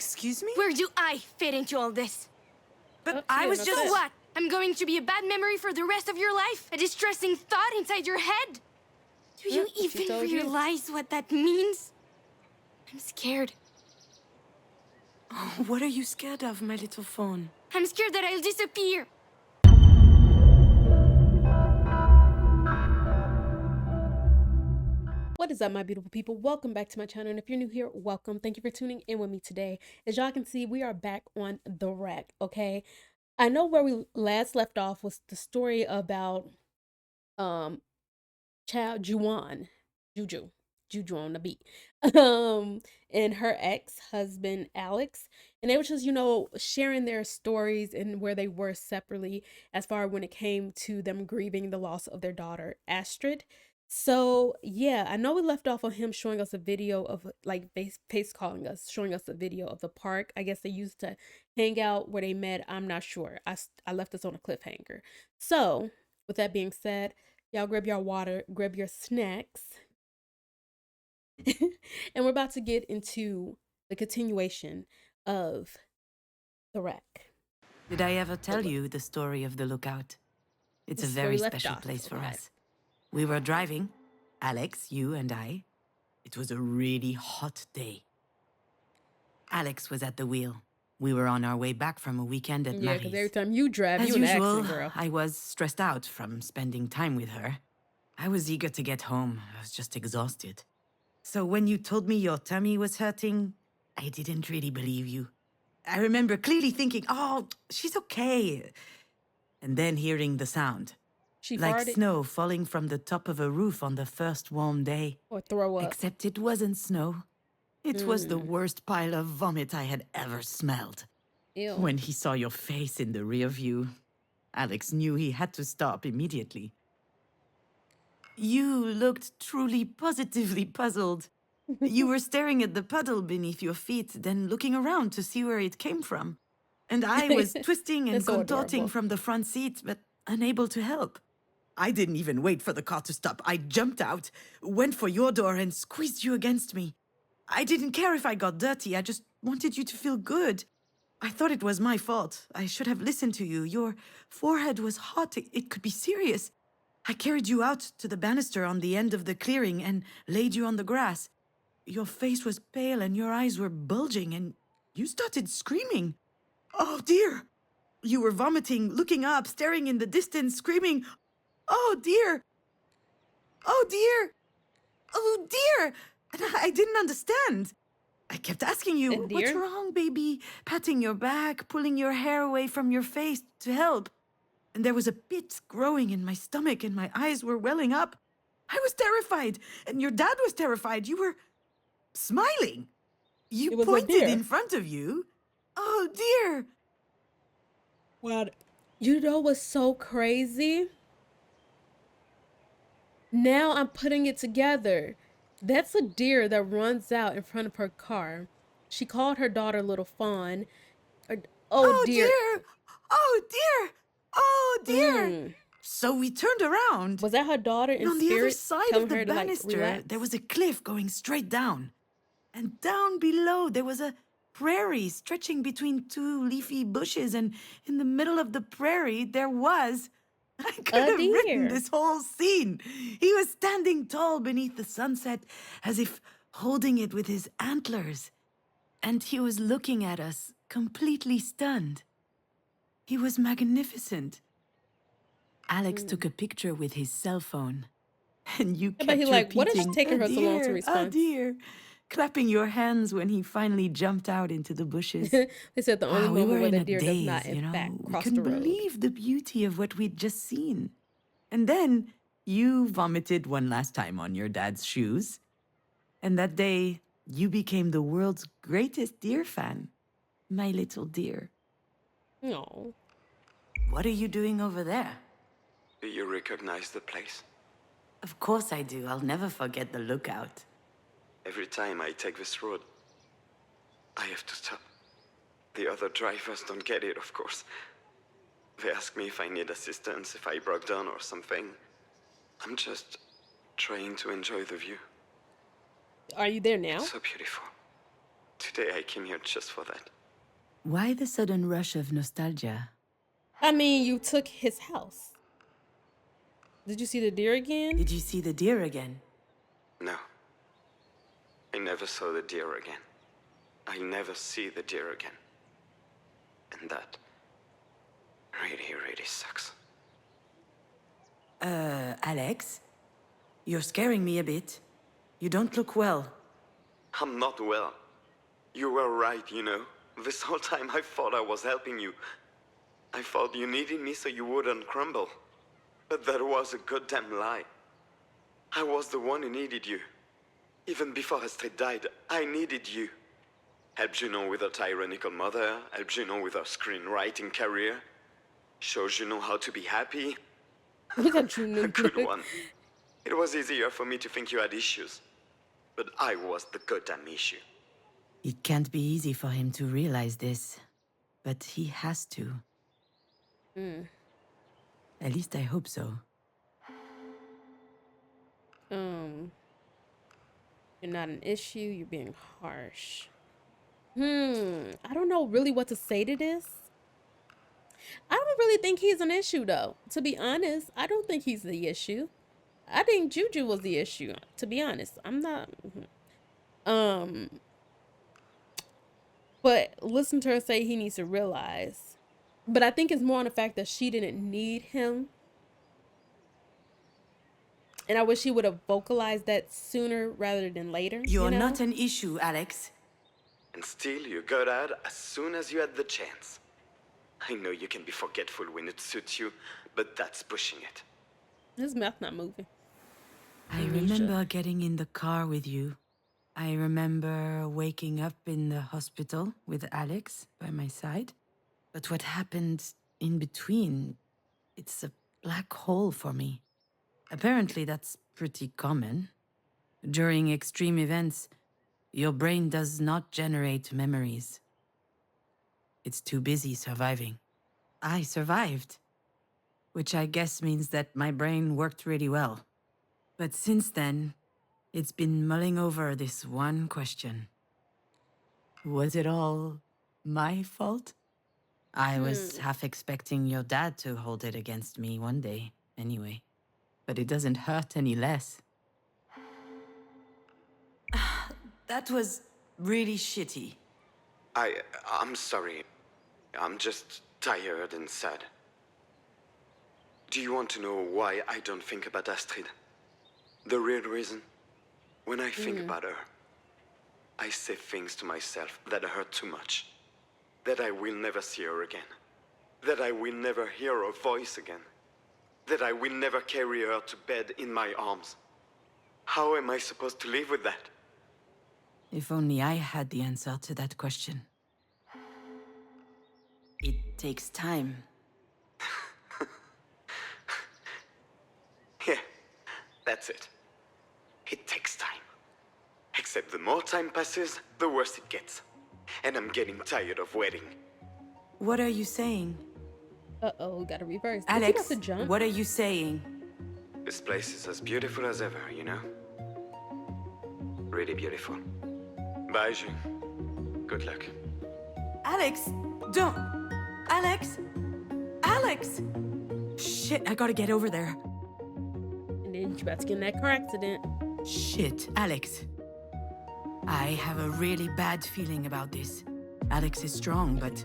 Excuse me? Where do I fit into all this? But Okay, I was that's just... So what? I'm going to be a bad memory for the rest of your life? A distressing thought inside your head? Do you She even told you. realize what that means? I'm scared. What are you scared of, my little fawn? I'm scared that I'll disappear. What is up, my beautiful people? Welcome back to my channel, and if you're new here, welcome. Thank you for tuning in with me today. As y'all can see, we are back on the rack, okay? I know where we last left off was the story about child Junon on the beat, and her ex-husband Alex, and they were just, sharing their stories and where they were separately as far when it came to them grieving the loss of their daughter Astrid. So yeah, I know we left off on him showing us a video of, like, face calling us, showing us a video of the park. I guess they used to hang out where they met. I'm not sure. I left us on a cliffhanger. So with that being said, y'all grab your water, grab your snacks, and we're about to get into the continuation of the wreck. Did I ever tell you the story of the lookout? It's a This is where very we left special off, place for okay. us. We were driving, Alex, you and I. It was a really hot day. Alex was at the wheel. We were on our way back from a weekend at Yeah, because every Marie's. time you drive, As you an usual, accident, girl. I was stressed out from spending time with her. I was eager to get home. I was just exhausted. So when you told me your tummy was hurting, I didn't really believe you. I remember clearly thinking, oh, she's okay. And then hearing the sound. She Like farted snow falling from the top of a roof on the first warm day. or throw up. Except it wasn't snow. It was the worst pile of vomit I had ever smelled. Ew. When he saw your face in the rear view, Alex knew he had to stop immediately. You looked truly positively puzzled. You were staring at the puddle beneath your feet, then looking around to see where it came from. And I was twisting and That's so contorting adorable. from the front seat, but unable to help. I didn't even wait for the car to stop. I jumped out, went for your door, and squeezed you against me. I didn't care if I got dirty. I just wanted you to feel good. I thought it was my fault. I should have listened to you. Your forehead was hot. It could be serious. I carried you out to the banister on the end of the clearing and laid you on the grass. Your face was pale and your eyes were bulging, and you started screaming. Oh, dear! You were vomiting, looking up, staring in the distance, screaming, oh, dear! Oh, dear! Oh, dear! And I didn't understand. I kept asking you, And what's dear? wrong, baby? Patting your back, pulling your hair away from your face to help. And there was a pit growing in my stomach and my eyes were welling up. I was terrified, and your dad was terrified. You were smiling. You It was a pointed deer. in front of you. Oh, dear. Wow. You know what's so crazy? Now I'm putting it together. That's a deer that runs out in front of her car. She called her daughter Little Fawn. Oh, Oh, dear. dear. Oh, dear. Oh, dear. Mm. So we turned around. Was that her daughter And in on the other spirit side telling of the her to, like, banister, relax? there was a cliff going straight down. And down below, there was a prairie stretching between two leafy bushes. And in the middle of the prairie, there was... I could A have written deer. this whole scene. He was standing tall beneath the sunset, as if holding it with his antlers. And he was looking at us, completely stunned. He was magnificent. Alex took a picture with his cell phone. And you But kept he like, what is repeating, taking her so long to "A respond?" dear," clapping your hands when he finally jumped out into the bushes. They said the only Wow, we moment were where in the a deer does not, daze, in fact, We cross couldn't the road. believe the beauty of what we'd just seen. And then you vomited one last time on your dad's shoes. And that day, you became the world's greatest deer fan. My little deer. No. What are you doing over there? Do you recognize the place? Of course I do. I'll never forget the lookout. Every time I take this road, I have to stop. The other drivers don't get it, of course. They ask me if I need assistance, if I broke down or something. I'm just trying to enjoy the view. Are you there now? So beautiful. Today I came here just for that. Why the sudden rush of nostalgia? I mean, you took his house. Did you see the deer again? Did you see the deer again? No. I never saw the deer again. I'll never see the deer again. And that really, really sucks. Alex? You're scaring me a bit. You don't look well. I'm not well. You were right, you know. This whole time I thought I was helping you. I thought you needed me so you wouldn't crumble. But that was a goddamn lie. I was the one who needed you. Even before Astrid died, I needed you. Helped Junon with her tyrannical mother, helped Junon with her screenwriting career. Shows Junon how to be happy. Look at you, A good one. It was easier for me to think you had issues. But I was the goddamn issue. It can't be easy for him to realize this. But he has to. At least I hope so. You're not an issue. You're being harsh. I don't know really what to say to this. I don't really think he's an issue, though. To be honest, I don't think he's the issue. I think Juju was the issue, to be honest. I'm not... But listen to her say he needs to realize. But I think it's more on the fact that she didn't need him. And I wish he would have vocalized that sooner rather than later. You're you know? not an issue, Alex. And still, you got out as soon as you had the chance. I know you can be forgetful when it suits you, but that's pushing it. His mouth not moving. I remember getting in the car with you. I remember waking up in the hospital with Alex by my side. But what happened in between, it's a black hole for me. Apparently that's pretty common. During extreme events, your brain does not generate memories. It's too busy surviving. I survived, which I guess means that my brain worked really well. But since then, it's been mulling over this one question. Was it all my fault? I was half expecting your dad to hold it against me one day, anyway. But it doesn't hurt any less. That was really shitty. I'm sorry. I'm just tired and sad. Do you want to know why I don't think about Astrid? The real reason? When I think about her, I say things to myself that hurt too much. That I will never see her again. That I will never hear her voice again. That I will never carry her to bed in my arms. How am I supposed to live with that? If only I had the answer to that question. It takes time. Yeah, that's it. It takes time. Except the more time passes, the worse it gets. And I'm getting tired of waiting. What are you saying? Uh-oh, gotta reverse. Alex, Did he have to jump? what are you saying? This place is as beautiful as ever, you know? Really beautiful. Bye, June. Good luck. Alex, don't... Alex? Alex! Shit, I gotta get over there. And then you about to get in that car accident. Shit, Alex. I have a really bad feeling about this. Alex is strong, but...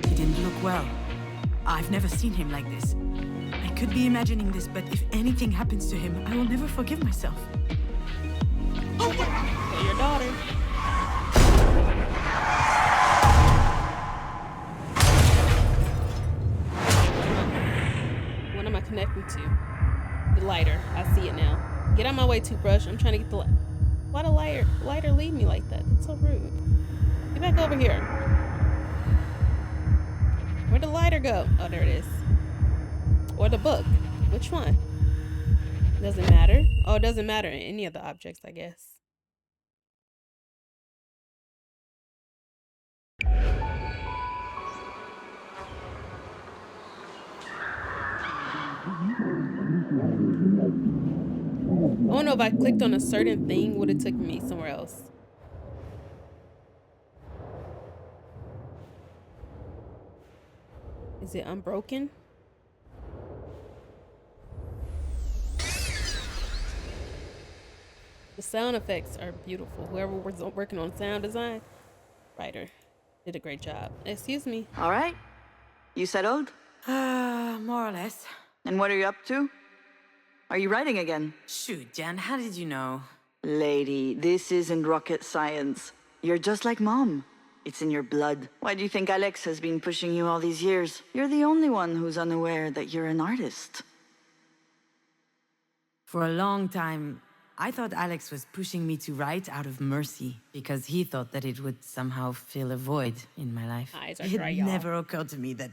he didn't look well. I've never seen him like this. I could be imagining this, but if anything happens to him, I will never forgive myself. Hey, your daughter. What am I connecting to? The lighter. I see it now. Get out my way, toothbrush. I'm trying to get the light. Why the lighter leave me like that? That's so rude. Get back over here. Where'd the lighter go? Oh, there it is. Or the book. Which one? Doesn't matter. Oh, it doesn't matter in any of the objects, I guess. I don't know if I clicked on a certain thing, would it took me somewhere else. Is it unbroken? The sound effects are beautiful. Whoever was working on sound design, writer, did a great job. Excuse me. All right. You settled? More or less. And what are you up to? Are you writing again? Shoot, Jan, how did you know? Lady, this isn't rocket science. You're just like Mom. It's in your blood. Why do you think Alex has been pushing you all these years? You're the only one who's unaware that you're an artist. For a long time, I thought Alex was pushing me to write out of mercy because he thought that it would somehow fill a void in my life. Eyes are It dry, y'all. never occurred to me that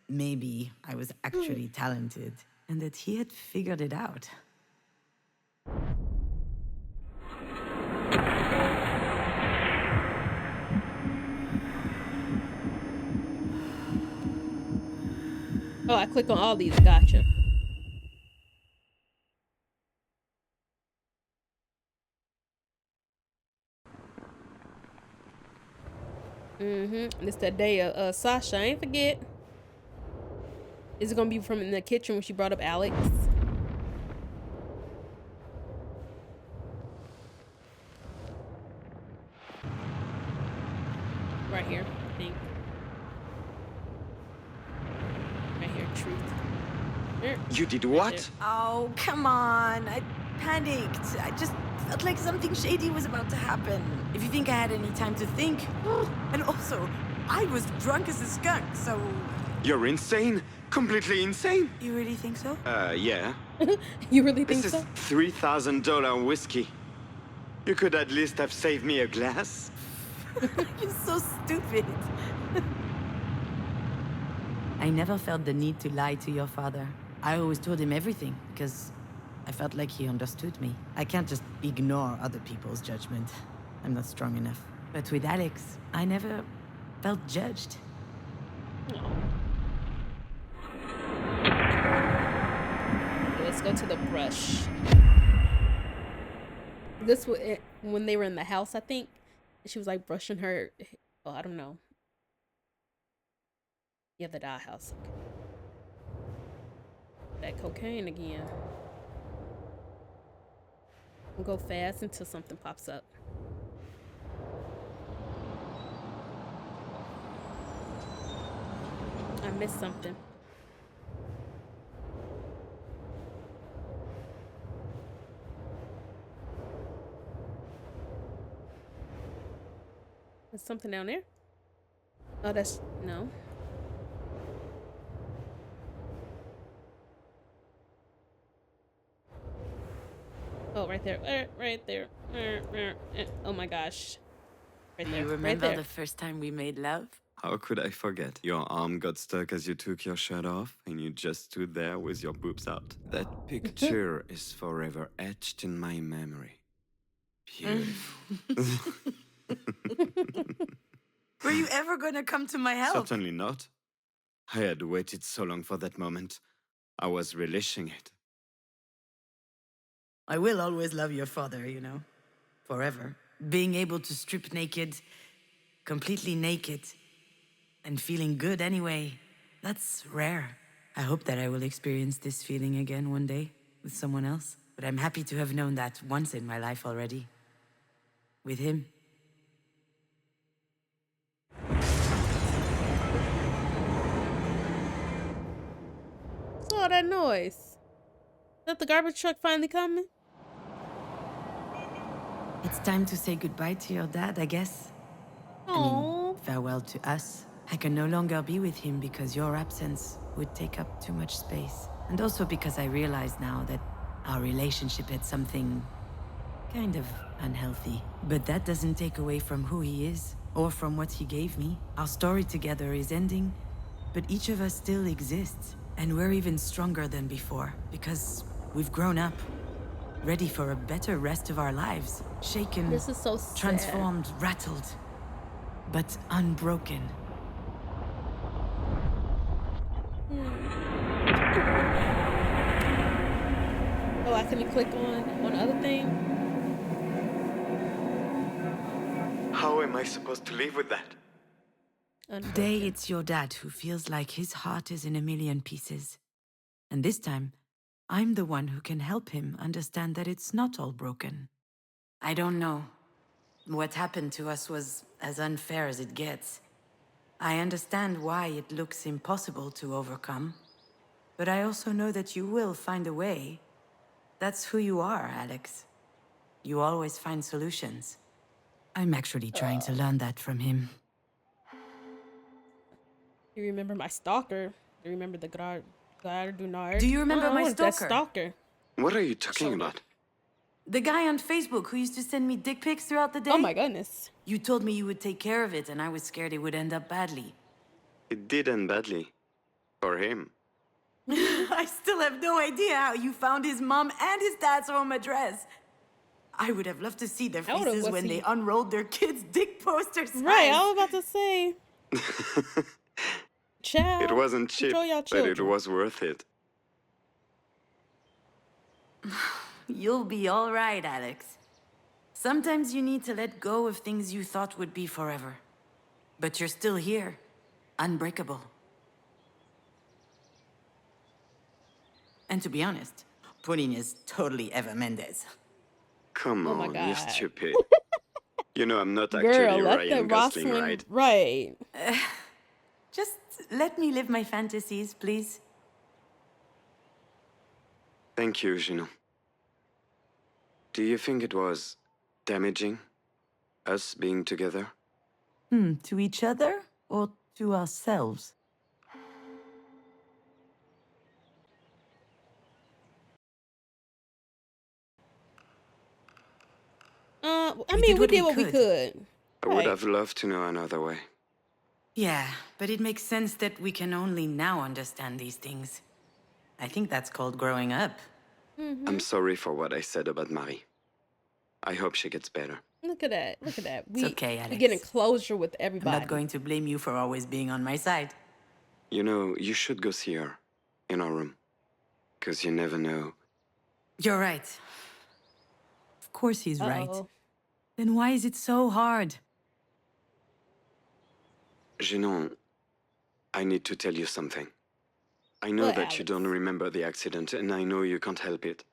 maybe I was actually talented and that he had figured it out. Oh, I clicked on all these. Gotcha. It's that day of Sasha. I ain't forget. Is it gonna be from in the kitchen when she brought up Alex? Right here, I think. Right here, truth. There. You did what? Oh, come on. I panicked. I just felt like something shady was about to happen. If you think I had any time to think. And also, I was drunk as a skunk, so... You're insane? Completely insane? You really think so? Yeah. You really think This so? is $3,000 whiskey. You could at least have saved me a glass. You're so stupid. I never felt the need to lie to your father. I always told him everything, because I felt like he understood me. I can't just ignore other people's judgment. I'm not strong enough. But with Alex, I never felt judged. Let's go to the brush. This was it, when they were in the house, I think. She was like brushing her. Oh, I don't know. Yeah, the dollhouse. That cocaine again. We'll go fast until something pops up. I missed something. There's something down there? Oh, that's... no. Oh, right there. Right there. Oh my gosh. Right there. You Right remember there. the first time we made love? How could I forget? Your arm got stuck as you took your shirt off, and you just stood there with your boobs out. That picture is forever etched in my memory. Beautiful. Were you ever gonna come to my help? Certainly not. I had waited so long for that moment. I was relishing it. I will always love your father, you know. Forever. Being able to strip naked, completely naked, and feeling good anyway, that's rare. I hope that I will experience this feeling again one day with someone else. But I'm happy to have known that once in my life already. With him. What's all that noise? Is that the garbage truck finally coming? It's time to say goodbye to your dad, I guess. Oh. Farewell to us. I can no longer be with him because your absence would take up too much space. And also because I realize now that our relationship had something kind of unhealthy. But that doesn't take away from who he is, or from what he gave me. Our story together is ending, but each of us still exists. And we're even stronger than before, because we've grown up. Ready for a better rest of our lives. Shaken, This is so sad. transformed, rattled, but unbroken. Oh, I couldn't click on the other thing. How am I supposed to live with that? Today, it's your dad who feels like his heart is in a million pieces. And this time, I'm the one who can help him understand that it's not all broken. I don't know. What happened to us was as unfair as it gets. I understand why it looks impossible to overcome. But I also know that you will find a way. That's who you are, Alex. You always find solutions. I'm actually trying to learn that from him. You remember my stalker? Do you remember the Gardunard? Do you remember my That stalker? stalker. What are you talking about? The guy on Facebook who used to send me dick pics throughout the day? Oh my goodness. You told me you would take care of it, and I was scared it would end up badly. It did end badly. For him. I still have no idea how you found his mom and his dad's home address. I would have loved to see their I would've faces when they unrolled their kids' dick posters. Right, I was about to say. Child, It wasn't cheap, control your but it children. was worth it. You'll be all right, Alex. Sometimes you need to let go of things you thought would be forever. But you're still here, unbreakable. And to be honest, Pauline is totally Eva Mendes. Come Oh my on, God. you're stupid. You know I'm not actually Girl, let the Ryan Gosling, Rosalind right? right. Just let me live my fantasies, please. Thank you, Junon. Do you think it was damaging, us being together? To each other or to ourselves? I We mean, did we what did we what we could. could. I would Right. have loved to know another way. Yeah, but it makes sense that we can only now understand these things. I think that's called growing up. I'm sorry for what I said about Marie. I hope she gets better. Look at that. Look at that. It's okay, We're Alex. getting closure with I'm everybody. not going to blame you for always being on my side. You know, you should go see her in our room. 'Cause you never know. You're right. Of course he's right. Uh-oh. Then why is it so hard? Junon, I need to tell you something. I know What, that you Alex? don't remember the accident, and I know you can't help it.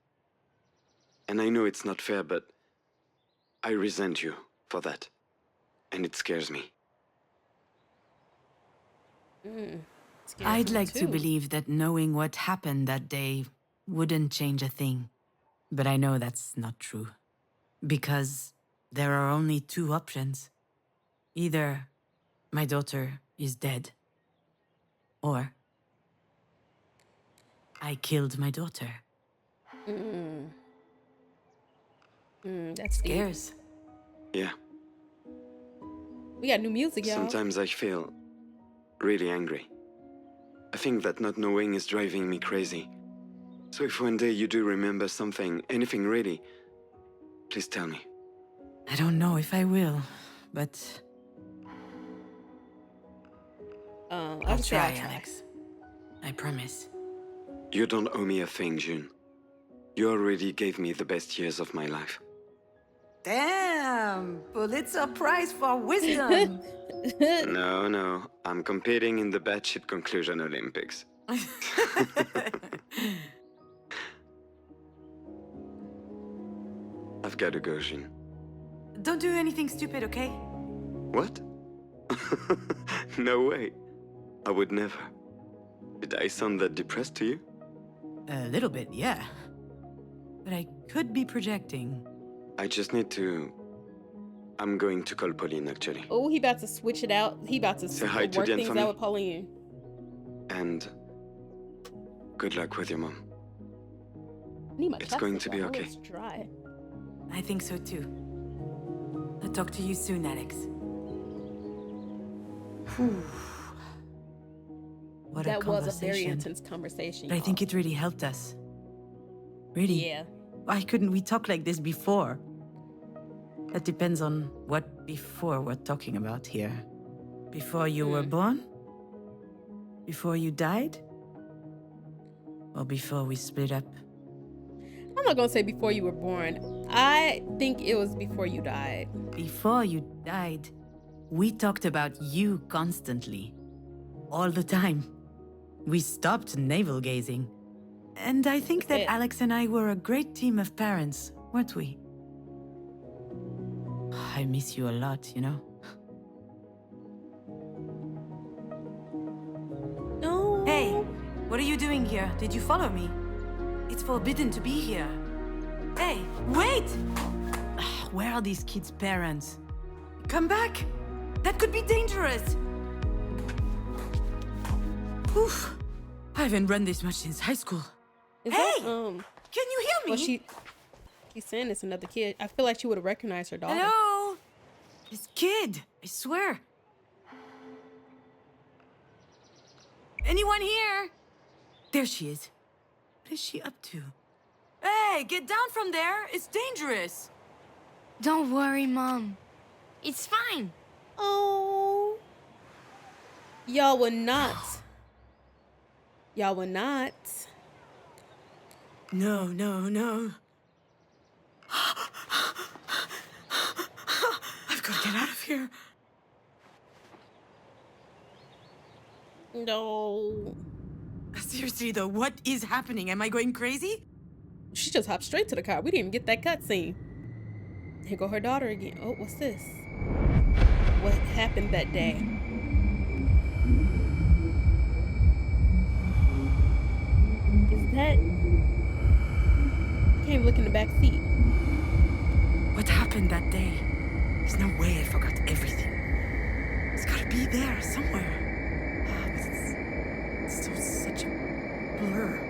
And I know it's not fair, but I resent you for that. And it scares me. Scares I'd me like to too. believe that knowing what happened that day wouldn't change a thing. But I know that's not true. Because there are only two options. Either my daughter is dead, or I killed my daughter. That's deep. Scares. Yeah, We got new music, y'all. sometimes I feel really angry. I think that not knowing is driving me crazy. So if one day you do remember something, anything really, please tell me. I don't know if I will, but I'll try, Alex. I promise. You don't owe me a thing, June. You already gave me the best years of my life. Damn! Pulitzer Prize for wisdom! No, I'm competing in the batshit conclusion Olympics. I've got to go, June. Don't do anything stupid, okay? What? No way. I would never. Did I sound that depressed to you? A little bit, yeah. But I could be projecting. I just need to... I'm going to call Pauline, actually. Oh, he about to switch it out. He about to Say hi to work Jen things for me. out with Pauline. And... good luck with your mom. I need my It's going to chapstick be out. Oh, okay. it's dry. I think so too. I'll talk to you soon, Alex. What That a was a very conversation. intense conversation. But I think y'all. it really helped us. Really? Yeah. Why couldn't we talk like this before? That depends on what before we're talking about here. Before you were born? Before you died? Or before we split up? I I'm not gonna say before you were born. I think it was before you died. Before you died, we talked about you constantly. All the time. We stopped navel gazing. And I think that it. Alex and I were a great team of parents, weren't we? I miss you a lot, you know? No. Hey, what are you doing here? Did you follow me? It's forbidden to be here. Hey, wait! Where are these kids' parents? Come back! That could be dangerous! Oof! I haven't run this much since high school. Is Hey! that, Can you hear me? well, she's saying it's another kid. I feel like she would have recognized her daughter. Hello? This kid, I swear. Anyone here? There she is. What is she up to? Hey, get down from there. It's dangerous. Don't worry, Mom. It's fine. Oh. Y'all would not. Y'all would not. No, no, no. I've got to get out of here. No. Seriously, though, what is happening? Am I going crazy? She just hopped straight to the car. We didn't even get that cutscene. Here go her daughter again. Oh, what's this? What happened that day? Is that... I can't even look in the back seat. What happened that day? There's no way I forgot everything. It's gotta be there somewhere. But it's so such a blur.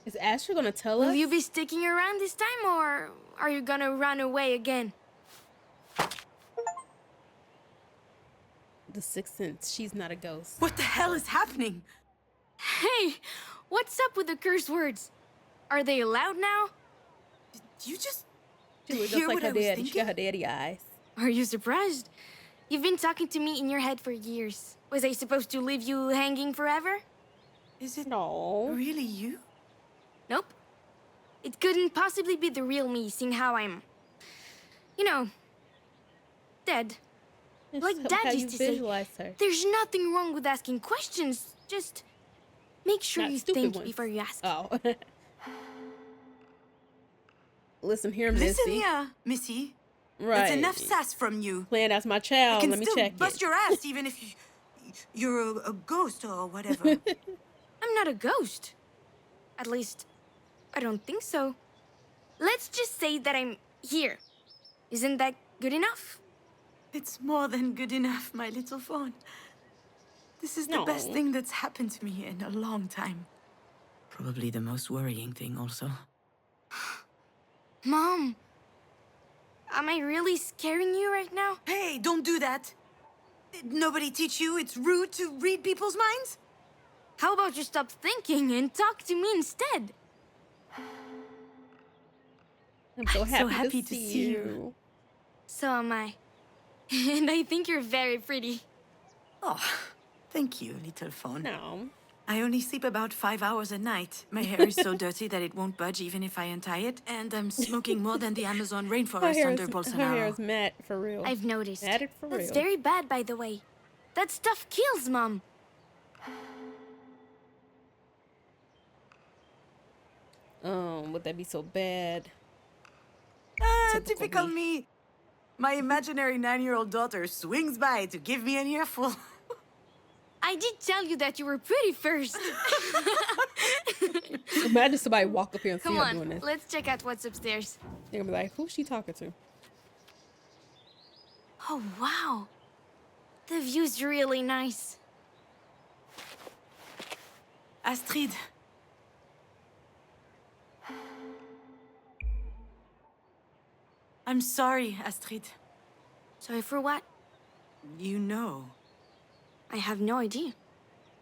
Is Asher gonna tell Will us? you be sticking around this time, or are you gonna run away again? The Sixth Sense. She's not a ghost. What the hell is happening? Hey, what's up with the curse words? Are they allowed now? Did you just She looks hear just like what her I was daddy. She got her thinking? daddy eyes. Are you surprised? You've been talking to me in your head for years. Was I supposed to leave you hanging forever? Is it No. really you? Nope. It couldn't possibly be the real me, seeing how I'm, you know, dead. Like How Dad you used to say, visualize her. there's nothing wrong with asking questions. Just make sure Not you stupid think ones. before you ask. Oh. Listen here, Listen Missy. here, Missy. Right. That's enough sass from you. Playing as my I child. can Let me still check bust it. your ass even if you're a ghost or whatever. I'm not a ghost. At least, I don't think so. Let's just say that I'm here. Isn't that good enough? It's more than good enough, my little fawn. This is the best No. thing that's happened to me in a long time. Probably the most worrying thing, also. Mom, am I really scaring you right now? Hey, don't do that! Did nobody teach you it's rude to read people's minds? How about you stop thinking and talk to me instead? I'm so I'm happy, so happy to see you. So am I. And I think you're very pretty. Oh, thank you, little fawn. No. I only sleep about 5 hours a night. My hair is so dirty that it won't budge even if I untie it, and I'm smoking more than the Amazon Her rainforest hair under is, Bolsonaro. her hair is matte for real. I've noticed. Matted for That's real. very bad, by the way. That stuff kills, Mom. Would that be so bad? Typical me. My imaginary 9-year-old daughter swings by to give me an earful. I did tell you that you were pretty first. Imagine somebody walk up here and see Come her doing on, this. let's check out what's upstairs. They're gonna be like, who's she talking to? Oh, wow. The view's really nice. Astrid. I'm sorry, Astrid. Sorry for what? You know. I have no idea.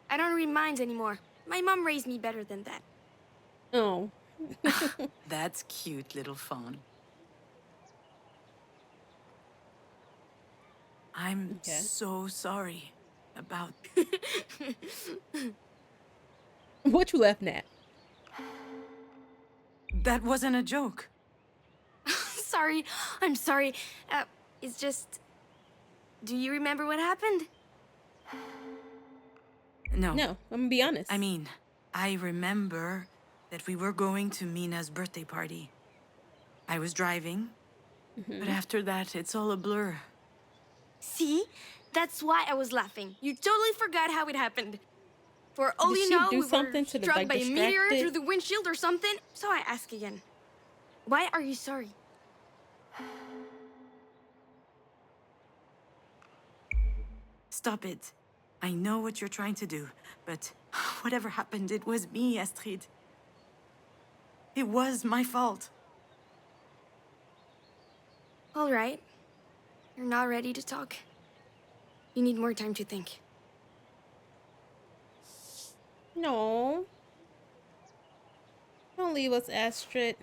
I don't read minds anymore. My mom raised me better than that. Oh. That's cute, little fawn. I'm Okay. so sorry about... What you laughing at? That wasn't a joke. Sorry, I'm sorry. It's just... Do you remember what happened? No. No, I'm gonna be honest. I mean, I remember that we were going to Mina's birthday party. I was driving, but after that, it's all a blur. See? That's why I was laughing. You totally forgot how it happened. For all Did you she know, do we something were to the, struck like, by a meteor distract it? through the windshield or something. So I ask again. Why are you sorry? Stop it. I know what you're trying to do, but whatever happened, it was me, Astrid. It was my fault. All right. You're not ready to talk. You need more time to think. No. Don't leave us, Astrid.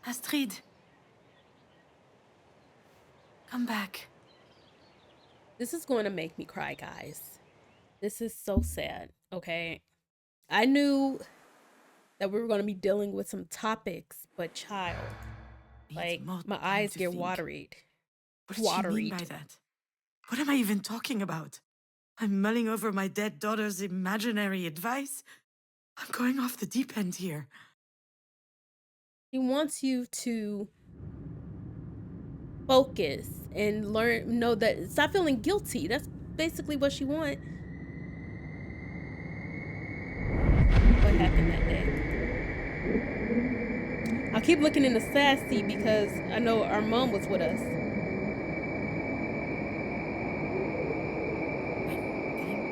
Astrid. Come back. This is going to make me cry, guys. This is so sad, okay? I knew that we were going to be dealing with some topics, but child, like, Need more my time eyes to get think. watered. What does she mean by that? What am I even talking about? I'm mulling over my dead daughter's imaginary advice? I'm going off the deep end here. He wants you to focus and learn, know that, stop feeling guilty. That's basically what she wants. What happened that day? I'll keep looking in the sassy because I know our mom was with us. I think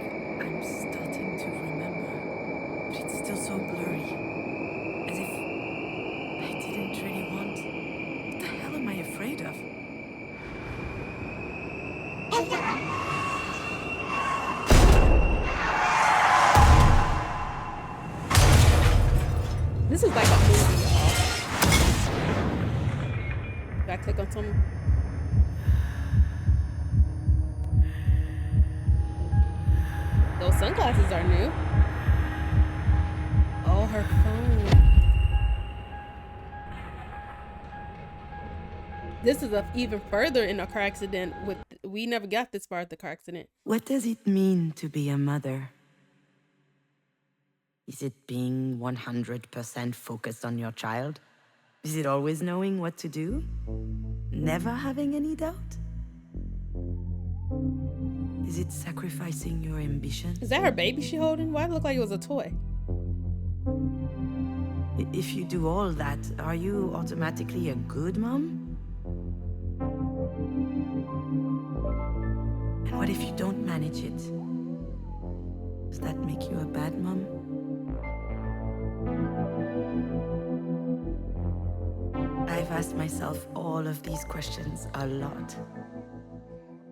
I'm starting to remember, but it's still so blurry. As if I didn't really want... What the hell am I afraid of? This is like a movie, y'all. Do I click on some? Those sunglasses are new. Oh, her phone. This is even further in a car accident. We never got this far at the car accident. What does it mean to be a mother? Is it being 100% focused on your child? Is it always knowing what to do? Never having any doubt? Is it sacrificing your ambition? Is that her baby she holding? Why did it look like it was a toy? If you do all that, are you automatically a good mom? And what if you don't manage it? Does that make you a bad mom? I've asked myself all of these questions a lot.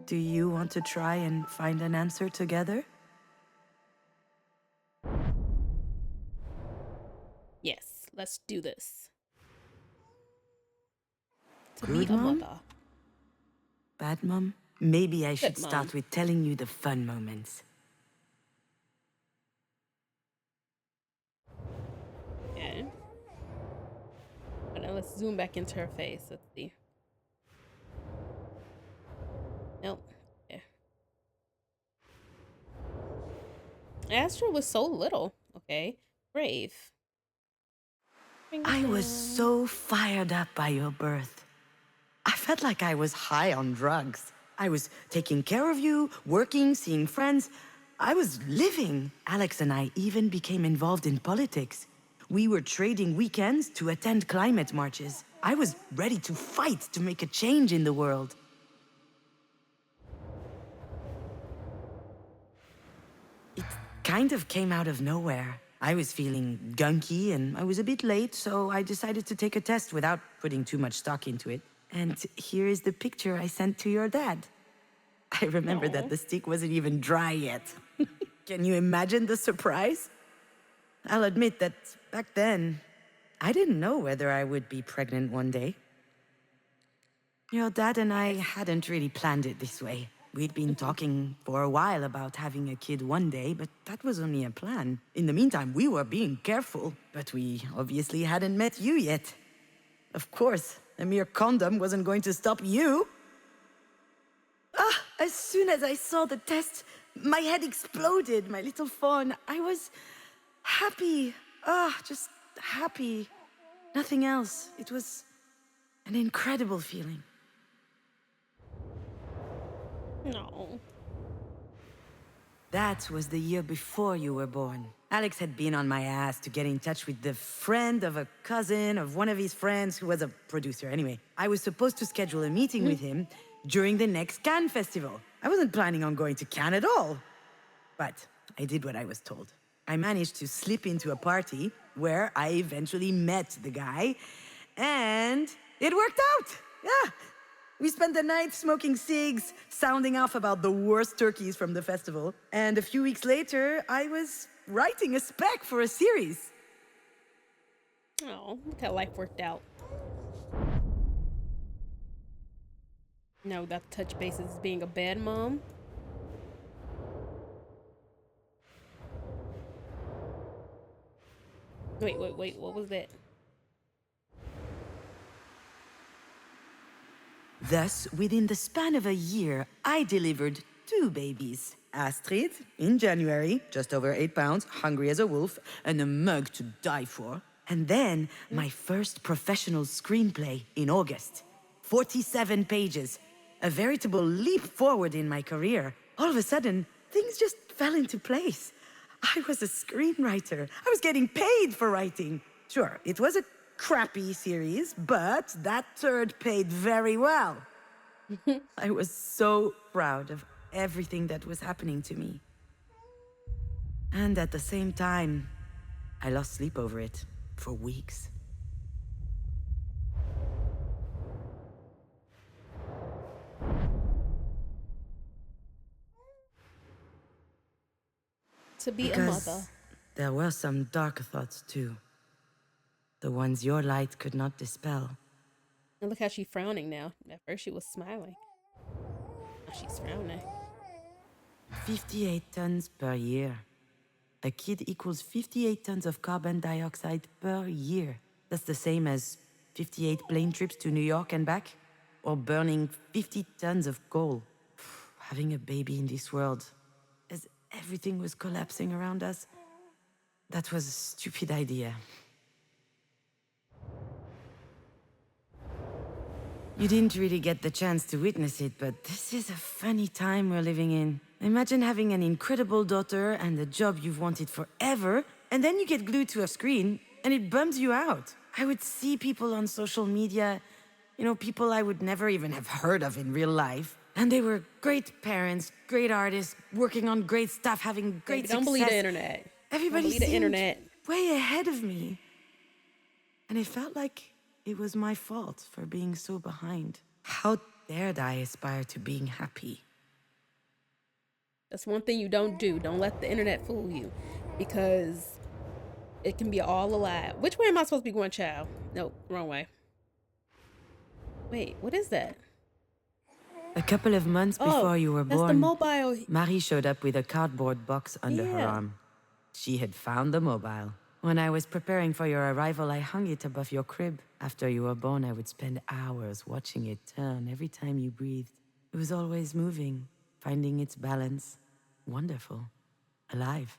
Do you want to try and find an answer together? Yes, let's do this. To Good be a mom? mother. Bad mom? Maybe I should Good mom. start with telling you the fun moments. Okay. But now let's zoom back into her face. Let's see. Nope. Yeah. Astrid was so little. Okay. Brave. I was so fired up by your birth. I felt like I was high on drugs. I was taking care of you, working, seeing friends. I was living. Alex and I even became involved in politics. We were trading weekends to attend climate marches. I was ready to fight to make a change in the world. It kind of came out of nowhere. I was feeling gunky and I was a bit late, so I decided to take a test without putting too much stock into it. And here is the picture I sent to your dad. I remember that the stick wasn't even dry yet. Can you imagine the surprise? I'll admit that back then, I didn't know whether I would be pregnant one day. Your dad and I hadn't really planned it this way. We'd been talking for a while about having a kid one day, but that was only a plan. In the meantime, we were being careful, but we obviously hadn't met you yet. Of course, a mere condom wasn't going to stop you. As soon as I saw the test, my head exploded, my little fawn. I was happy. Just happy. Nothing else. It was an incredible feeling. No. That was the year before you were born. Alex had been on my ass to get in touch with the friend of a cousin of one of his friends who was a producer. Anyway, I was supposed to schedule a meeting with him during the next Cannes festival. I wasn't planning on going to Cannes at all. But I did what I was told. I managed to slip into a party where I eventually met the guy, and it worked out. Yeah. We spent the night smoking cigs, sounding off about the worst turkeys from the festival. And a few weeks later, I was writing a spec for a series. Oh, look how life worked out. No, that touch base is being a bad mom. Wait, what was that? Thus, within the span of a year, I delivered 2 babies. Astrid, in January, just over 8 pounds, hungry as a wolf, and a mug to die for. And then, my first professional screenplay in August. 47 pages. A veritable leap forward in my career. All of a sudden, things just fell into place. I was a screenwriter. I was getting paid for writing. Sure, it was a crappy series, but that turd paid very well. I was so proud of everything that was happening to me. And at the same time, I lost sleep over it for weeks. To be a Because mother. there were some dark thoughts too. The ones your light could not dispel. And look how she's frowning now. At first she was smiling. Now she's frowning. 58 tons per year. A kid equals 58 tons of carbon dioxide per year. That's the same as 58 plane trips to New York and back, or burning 50 tons of coal. Having a baby in this world, as everything was collapsing around us, that was a stupid idea. You didn't really get the chance to witness it, but this is a funny time we're living in. Imagine having an incredible daughter and a job you've wanted forever, and then you get glued to a screen, and it bums you out. I would see people on social media, people I would never even have heard of in real life, and they were great parents, great artists, working on great stuff, having great success. Don't believe the internet. Everybody Don't believe the seemed internet. way ahead of me. And it felt like it was my fault for being so behind. How dared I aspire to being happy? That's one thing you don't do. Don't let the internet fool you, because it can be all a lie. Which way am I supposed to be going, child? Nope, wrong way. Wait, what is that? A couple of months before you were that's born, the mobile. Marie showed up with a cardboard box under her Yeah. arm. She had found the mobile. When I was preparing for your arrival, I hung it above your crib. After you were born, I would spend hours watching it turn every time you breathed. It was always moving, finding its balance. Wonderful. Alive.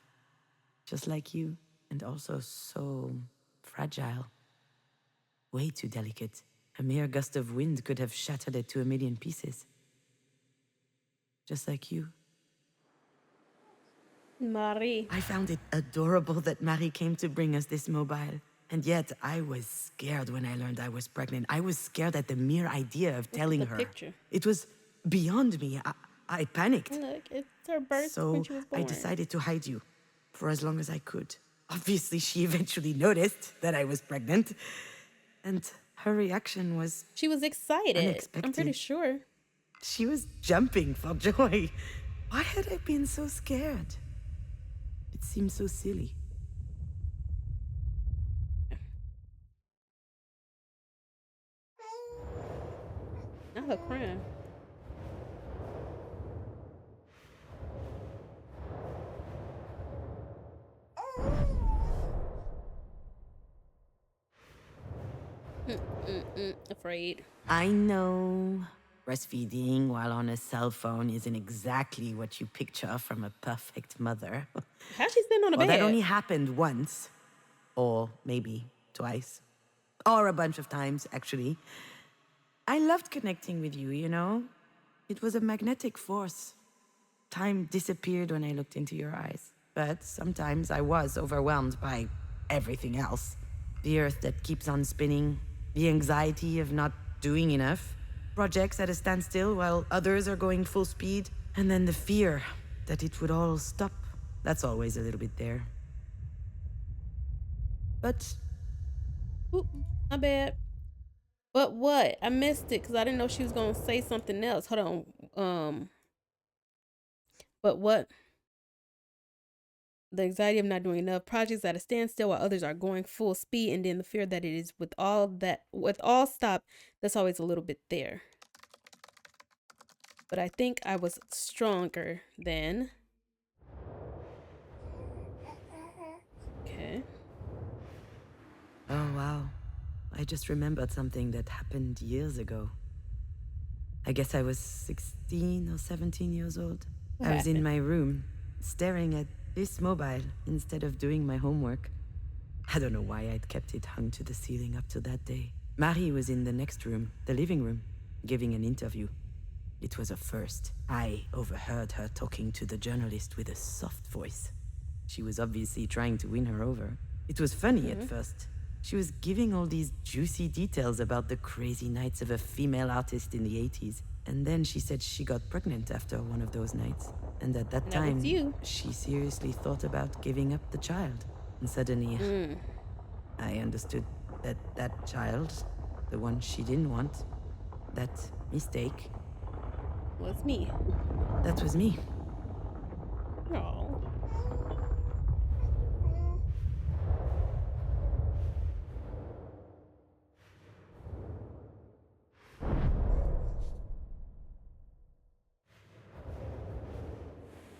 Just like you, and also so fragile. Way too delicate. A mere gust of wind could have shattered it to a million pieces. Just like you. Marie. I found it adorable that Marie came to bring us this mobile. And yet, I was scared when I learned I was pregnant. I was scared at the mere idea of telling the her. picture. It was beyond me. I panicked. Look, it's her birth So when she was born. I decided to hide you for as long as I could. Obviously, she eventually noticed that I was pregnant. And Her reaction was She was excited. I'm pretty unexpected. sure. She was jumping for joy. Why had I been so scared? It seemed so silly. Not her crying. Afraid. I know breastfeeding while on a cell phone isn't exactly what you picture from a perfect mother. How's she sitting on a Well, that bed? only happened once, or maybe twice, or a bunch of times, actually. I loved connecting with you, you know? It was a magnetic force. Time disappeared when I looked into your eyes. But sometimes I was overwhelmed by everything else. The earth that keeps on spinning, the anxiety of not doing enough, projects at a standstill while others are going full speed, and then the fear that it would all stop. That's always a little bit there. But Oop, my bad. But what? I missed it because I didn't know she was gonna say something else. Hold on. But what? The anxiety of not doing enough, projects at a standstill while others are going full speed, and then the fear that it is with all stop, that's always a little bit there. But I think I was stronger then. Okay. oh wow, I just remembered something that happened years ago. I guess I was 16 or 17 years old. What I was in happened? my room, staring at this mobile instead of doing my homework. I don't know why I'd kept it hung to the ceiling up to that day. Marie was in the next room, the living room, giving an interview. It was a first. I overheard her talking to the journalist with a soft voice. She was obviously trying to win her over. It was funny at first. She was giving all these juicy details about the crazy nights of a female artist in the 80s. And then she said she got pregnant after one of those nights. And at that That was time, you. she seriously thought about giving up the child. And suddenly, I understood that that child, the one she didn't want, that mistake, Was me. that was me. Oh.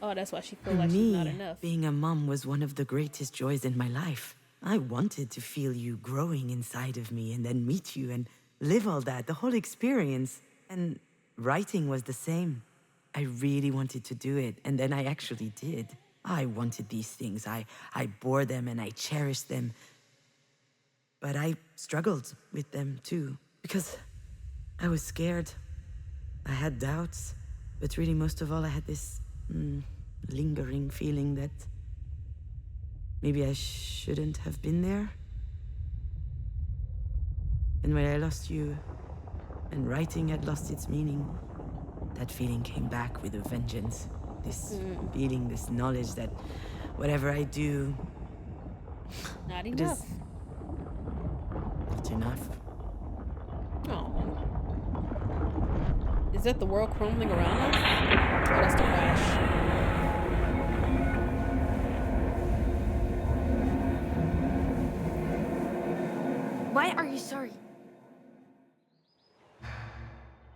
Oh, that's why she feels like she's not enough. Being a mom was one of the greatest joys in my life. I wanted to feel you growing inside of me and then meet you and live all that, the whole experience. And writing was the same. I really wanted to do it, and then I actually did. I wanted these things. I bore them and I cherished them. But I struggled with them too, because I was scared. I had doubts, but really most of all I had this lingering feeling that maybe I shouldn't have been there. And when I lost you, and writing had lost its meaning, that feeling came back with a vengeance. This feeling, this knowledge that whatever I do, Not it enough. is not enough. Oh. Is that the world crumbling around us? Oh, that's the crash. Why are you sorry?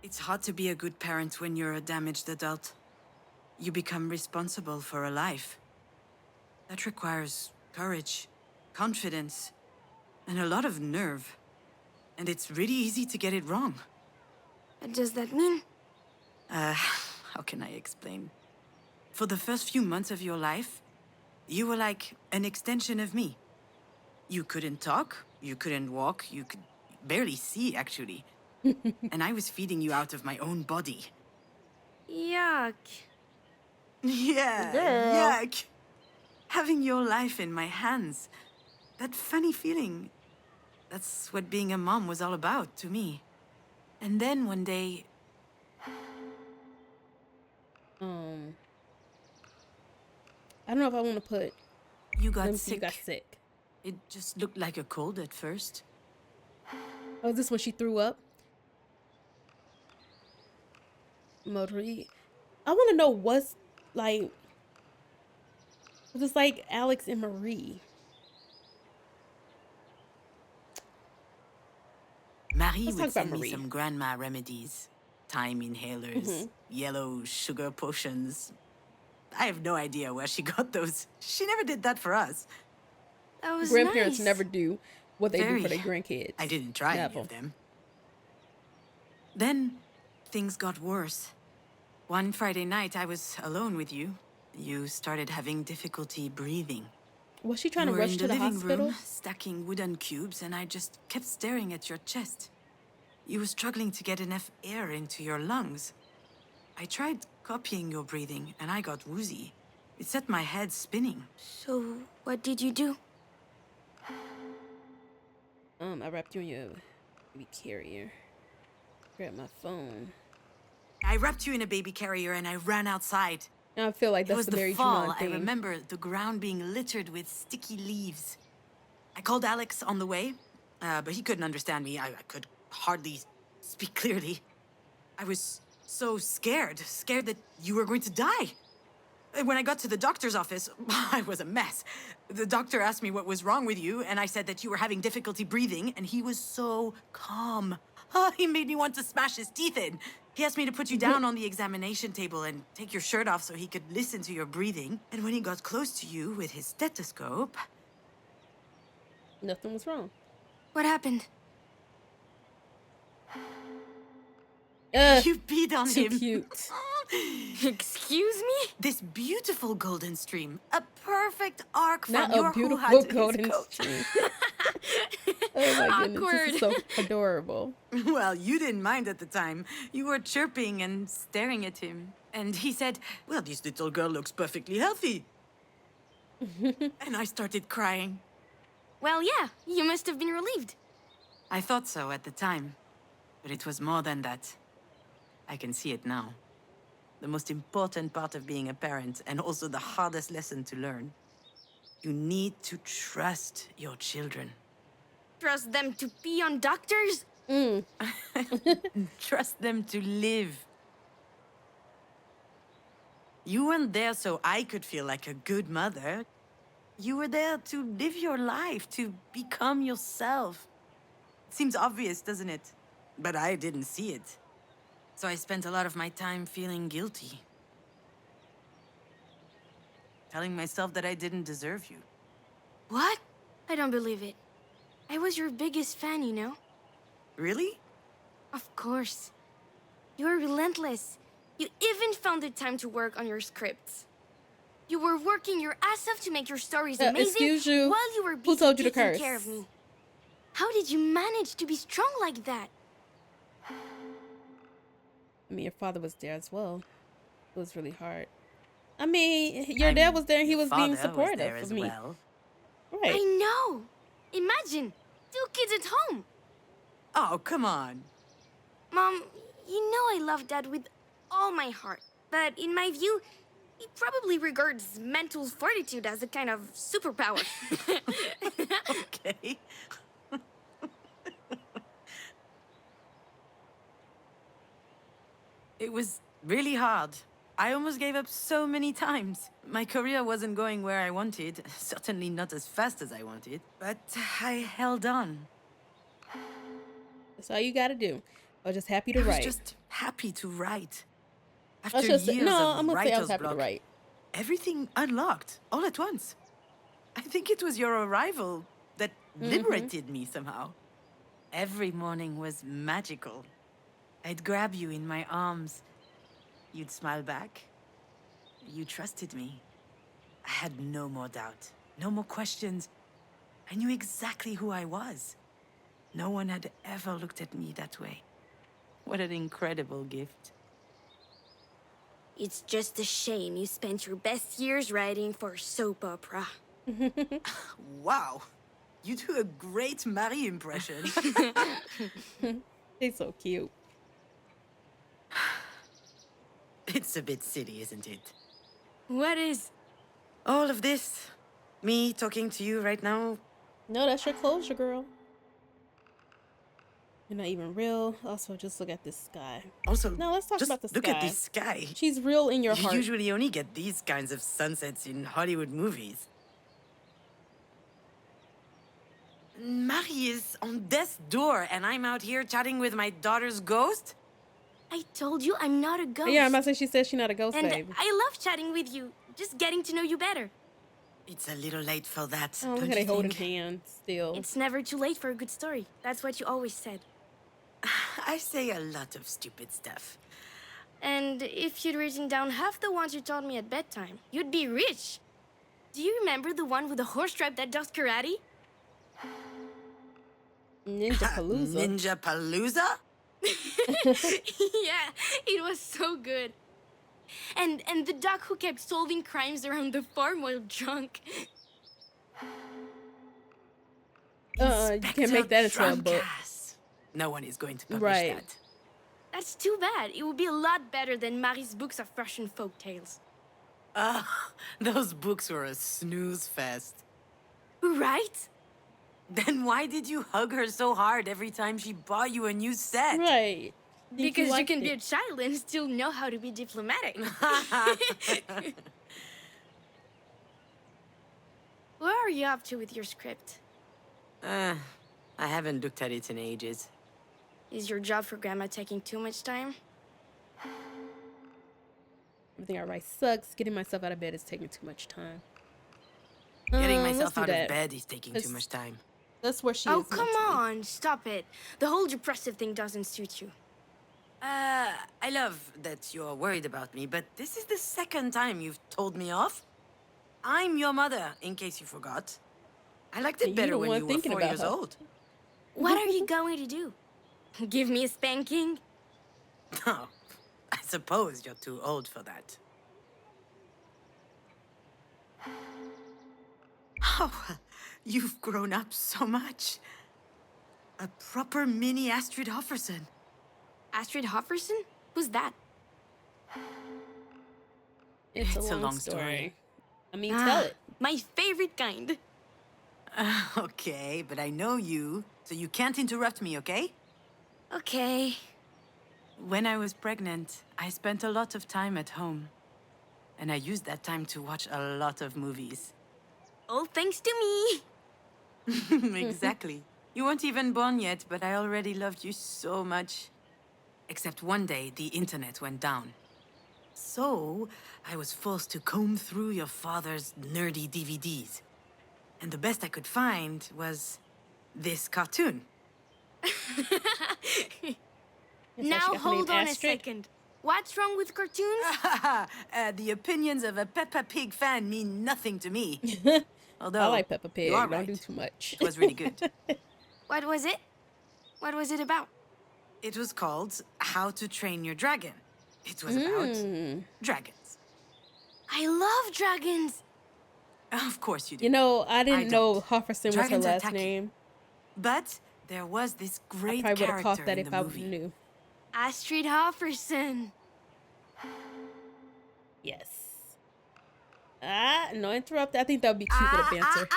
It's hard to be a good parent when you're a damaged adult. You become responsible for a life. That requires courage, confidence, and a lot of nerve. And it's really easy to get it wrong. What does that mean? How can I explain? For the first few months of your life, you were like an extension of me. You couldn't talk, you couldn't walk, you could barely see, actually. And I was feeding you out of my own body. Yuck. Yeah, Girl. yuck. Having your life in my hands. That funny feeling. That's what being a mom was all about to me. And then one day, I don't know if I want to put. you got You sick. got sick. It just looked like a cold at first. Oh, is this when she threw up? Marie. I want to know what's like. It's like Alex and Marie. Marie Let's would talk about send me Marie. some grandma remedies. Time inhalers, yellow sugar potions. I have no idea where she got those. She never did that for us. That was Grandparents nice. never do what they do for their Very. grandkids. I didn't try any Never. of them. Then things got worse. One Friday night, I was alone with you. You started having difficulty breathing. Was she trying You to were rush in to the the living hospital? room, stacking wooden cubes, and I just kept staring at your chest. You were struggling to get enough air into your lungs. I tried copying your breathing, and I got woozy. It set my head spinning. So, what did you do? I wrapped you in your baby carrier. Grab my phone. I wrapped you in a baby carrier and I ran outside. Now I feel like It that's was the the very fall. Junon I thing. remember the ground being littered with sticky leaves. I called Alex on the way, but he couldn't understand me. I could hardly speak clearly. I was so scared that you were going to die. When I got to the doctor's office, I was a mess. The doctor asked me what was wrong with you, and I said that you were having difficulty breathing, and he was so calm. He made me want to smash his teeth in. He asked me to put you down on the examination table and take your shirt off so he could listen to your breathing. And when he got close to you with his stethoscope... Nothing was wrong. What happened? You peed on Too him. cute. Excuse me? This beautiful golden stream. A perfect arc from Not your a beautiful hoo-ha to his golden coat. stream. Oh my goodness, this is so Awkward. adorable. Well, you didn't mind at the time. You were chirping and staring at him. And he said, well, this little girl looks perfectly healthy. And I started crying. Well, yeah, you must have been relieved. I thought so at the time. But it was more than that. I can see it now. The most important part of being a parent, and also the hardest lesson to learn. You need to trust your children. Trust them to pee on doctors? Trust them to live. You weren't there so I could feel like a good mother. You were there to live your life, to become yourself. Seems obvious, doesn't it? But I didn't see it. So I spent a lot of my time feeling guilty. Telling myself that I didn't deserve you. What? I don't believe it. I was your biggest fan, you know? Really? Of course. You were relentless. You even found the time to work on your scripts. You were working your ass off to make your stories amazing excuse you? while you were Who busy told you to taking curse? care of me. How did you manage to be strong like that? I mean, your father was there as well. It was really hard. I mean, your dad was there and he Your was being father supportive there of as me. well. Right. I know. Imagine, 2 kids at home. Oh, come on. Mom, you know I love Dad with all my heart. But in my view, he probably regards mental fortitude as a kind of superpower. Okay. It was really hard. I almost gave up so many times. My career wasn't going where I wanted, certainly not as fast as I wanted, but I held on. That's all you got to do. I was just happy to I was write. just happy to write. I After was just years no, of I'm gonna say I writer's was happy to block, write. everything unlocked all at once. I think it was your arrival that liberated me somehow. Every morning was magical. I'd grab you in my arms. You'd smile back. You trusted me. I had no more doubt, no more questions. I knew exactly who I was. No one had ever looked at me that way. What an incredible gift. It's just a shame you spent your best years writing for soap opera. Wow. You do a great Marie impression. He's so cute. It's a bit silly, isn't it? What is? All of this. Me talking to you right now. No, that's your closure, girl. You're not even real. Also, just look at this sky. Also, No, let's talk just about the look sky. at this sky. She's real in your You heart. usually only get these kinds of sunsets in Hollywood movies. Marie is on death's door, and I'm out here chatting with my daughter's ghost? I told you I'm not a ghost. Yeah, I'm about to say she says she's not a ghost, And babe. I love chatting with you, just getting to know you better. It's a little late for that, Oh, look don't how they you holding think? hands still. It's never too late for a good story. That's what you always said. I say a lot of stupid stuff. And if you'd written down half the ones you taught me at bedtime, you'd be rich. Do you remember the one with the horse tribe that does karate? Ninja Palooza. Ninja Palooza? Yeah, it was so good. And the doc who kept solving crimes around the farm while drunk. You can't make that into a book. Drunkass. No one is going to publish Right. that. That's too bad. It would be a lot better than Marie's books of Russian folk tales. Those books were a snooze fest. Right? Then why did you hug her so hard every time she bought you a new set? Right. Think Because you liked can be a it. child and still know how to be diplomatic. Where are you up to with your script? I haven't looked at it in ages. Is your job for Grandma taking too much time? Everything I write sucks. Getting myself out of bed is taking too much time. Getting let's myself do out that. of bed is taking too Let's- much time. That's where she Oh, is. come mentally. on. Stop it. The whole depressive thing doesn't suit you. I love that you're worried about me, but this is the second time you've told me off. I'm your mother, in case you forgot. I liked You it better the when one you were thinking 4 about years her. old. What are you going to do? Give me a spanking? No, I suppose you're too old for that. Oh, you've grown up so much. A proper mini Astrid Hofferson. Astrid Hofferson? Who's that? It's It's a long story. story. I mean, tell it. My favorite kind. Okay, but I know you, so you can't interrupt me, okay? Okay. When I was pregnant, I spent a lot of time at home. And I used that time to watch a lot of movies. All thanks to me. Exactly. You weren't even born yet, but I already loved you so much. Except one day, the internet went down. So, I was forced to comb through your father's nerdy DVDs. And the best I could find was this cartoon. Now got the name hold on a Astrid. second. What's wrong with cartoons? The opinions of a Peppa Pig fan mean nothing to me. Although, I like Peppa Pig. you are Don't right. do too much. It was really good. What was it? What was it about? It was called How to Train Your Dragon. It was about dragons. I love dragons. Of course you do. You know, I didn't know don't. Hofferson was her Dragons last attack you. name. But there was this I great probably would have character caught that in if the I movie. knew. Astrid Hofferson. Yes. No interrupt. I think that would be cute with a banter.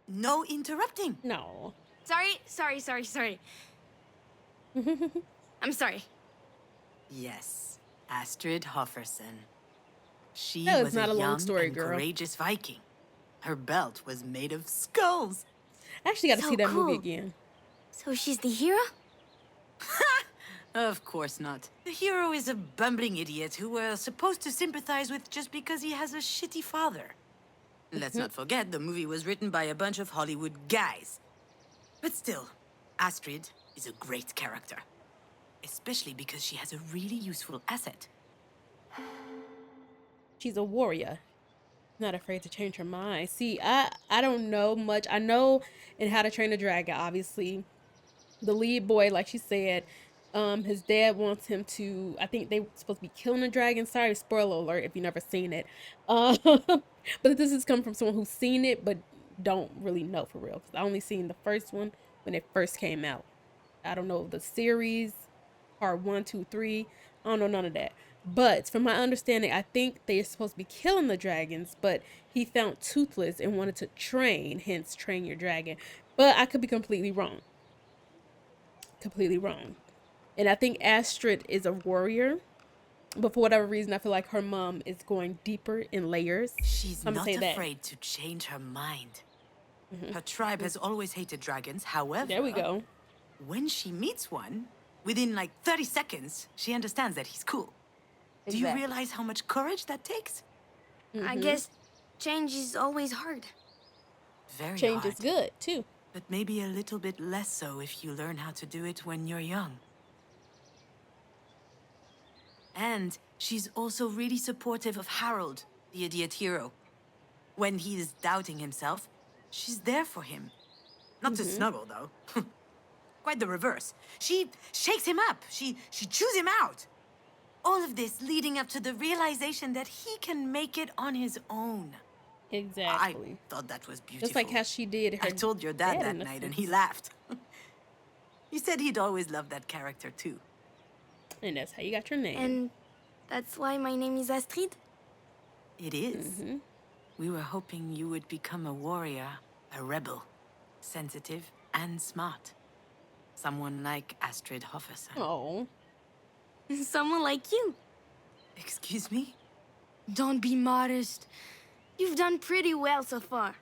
No interrupting. No. Sorry. I'm sorry. Yes, Astrid Hofferson. She That is was not a a long young story, and girl. courageous Viking. Her belt was made of skulls. I actually got to So see that movie cool. again. So she's the hero? Of course not. The hero is a bumbling idiot who we're supposed to sympathize with just because he has a shitty father. Let's not forget, the movie was written by a bunch of Hollywood guys. But still, Astrid is a great character. Especially because she has a really useful asset. She's a warrior. Not afraid to change her mind. See, I don't know much. I know in How to Train a Dragon, obviously, the lead boy, like she said, his dad wants him to, I think they supposed to be killing a dragon. Sorry, spoiler alert if you've never seen it. But this is coming from someone who's seen it, but don't really know for real. 'Cause I only seen the first one when it first came out. I don't know the series, part 1, 2, 3. I don't know none of that. But from my understanding, I think they're supposed to be killing the dragons, but he found Toothless and wanted to train, hence train your dragon. But I could be completely wrong. completely wrong. And I think Astrid is a warrior, but for whatever reason, I feel like her mom is going deeper in layers. She's I'm gonna not say that. afraid to change her mind. Her tribe has always hated dragons. However, There we go. when she meets one, within like 30 seconds, she understands that he's cool. Do you Exactly. realize how much courage that takes? I guess change is always hard. Very Change hard. is good too. But maybe a little bit less so if you learn how to do it when you're young. And she's also really supportive of Harold, the idiot hero. When he's doubting himself, she's there for him. Not to snuggle, though. Quite the reverse. She shakes him up. She chews him out. All of this leading up to the realization that he can make it on his own. Exactly. I thought that was beautiful. Just like how she did her I told your dad that in a night, and sense. he laughed. He said he'd always loved that character, too. And that's how you got your name. And that's why my name is Astrid? It is. We were hoping you would become a warrior, a rebel, sensitive and smart. Someone like Astrid Hofferson. Oh. Someone like you. Excuse me? Don't be modest. You've done pretty well so far.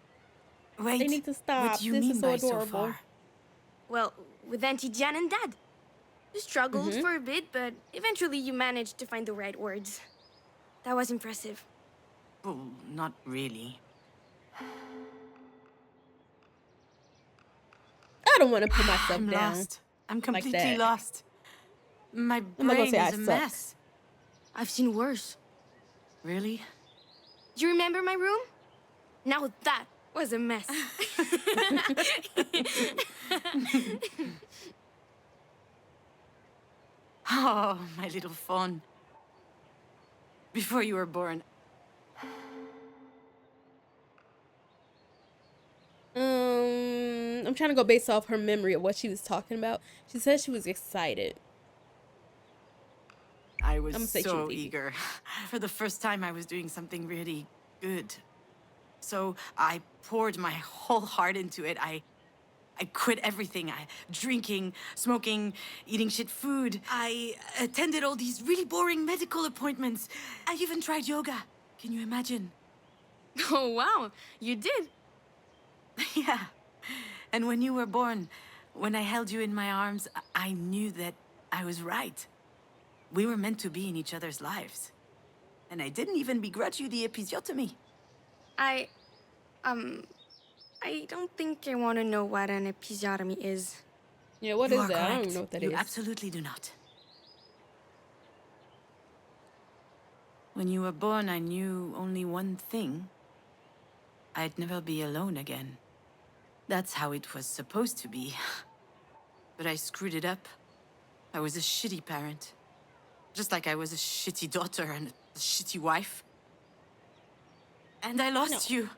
Wait, They need to stop. what do you This mean is so by so adorable. far? Well, with Auntie Jan and Dad. You struggled for a bit, but eventually you managed to find the right words. That was impressive. Well, not really. I don't want to put myself I'm down. lost. I'm completely that. lost. My I'm not gonna brain say I is a suck. mess. I've seen worse. Really? Do you remember my room? Now that was a mess. Oh, my little fawn. Before you were born, I'm trying to go based off her memory of what she was talking about. She said she was excited. I was I'ma say she so was eager. eager. For the first time, I was doing something really good. So I poured my whole heart into it. I quit everything. Drinking, smoking, eating shit food. I attended all these really boring medical appointments. I even tried yoga. Can you imagine? Oh, wow. You did. Yeah. And when you were born, when I held you in my arms, I knew that I was right. We were meant to be in each other's lives. And I didn't even begrudge you the episiotomy. I don't think I want to know what an episiotomy is. Yeah, what You is are that? I don't correct. even know what that you is. absolutely do not. When you were born, I knew only one thing. I'd never be alone again. That's how it was supposed to be. But I screwed it up. I was a shitty parent. Just like I was a shitty daughter and a shitty wife. And I lost you.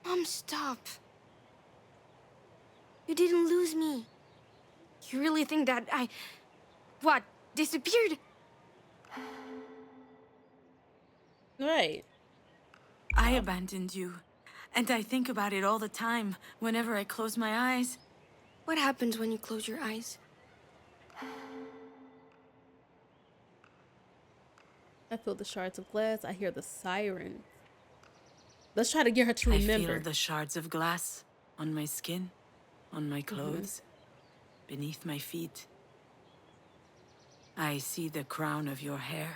Mom, stop. You didn't lose me. You really think that what, disappeared? Right. I abandoned you. And I think about it all the time, whenever I close my eyes. What happens when you close your eyes? I feel the shards of glass. I hear the sirens. Let's try to get her to I remember. feel the shards of glass on my skin, on my clothes, beneath my feet. I see the crown of your hair,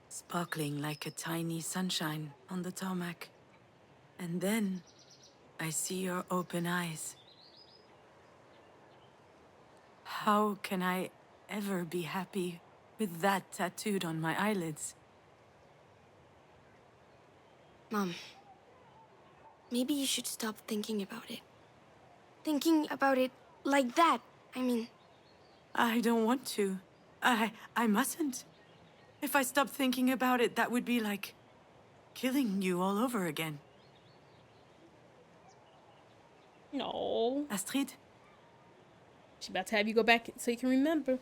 sparkling like a tiny sunshine on the tarmac. And then I see your open eyes. How can I ever be happy with that tattooed on my eyelids? Mom, maybe you should stop thinking about it. Thinking about it like that, I mean. I don't want to. I mustn't. If I stopped thinking about it, that would be like killing you all over again. No. Astrid, She's about to have you go back so you can remember.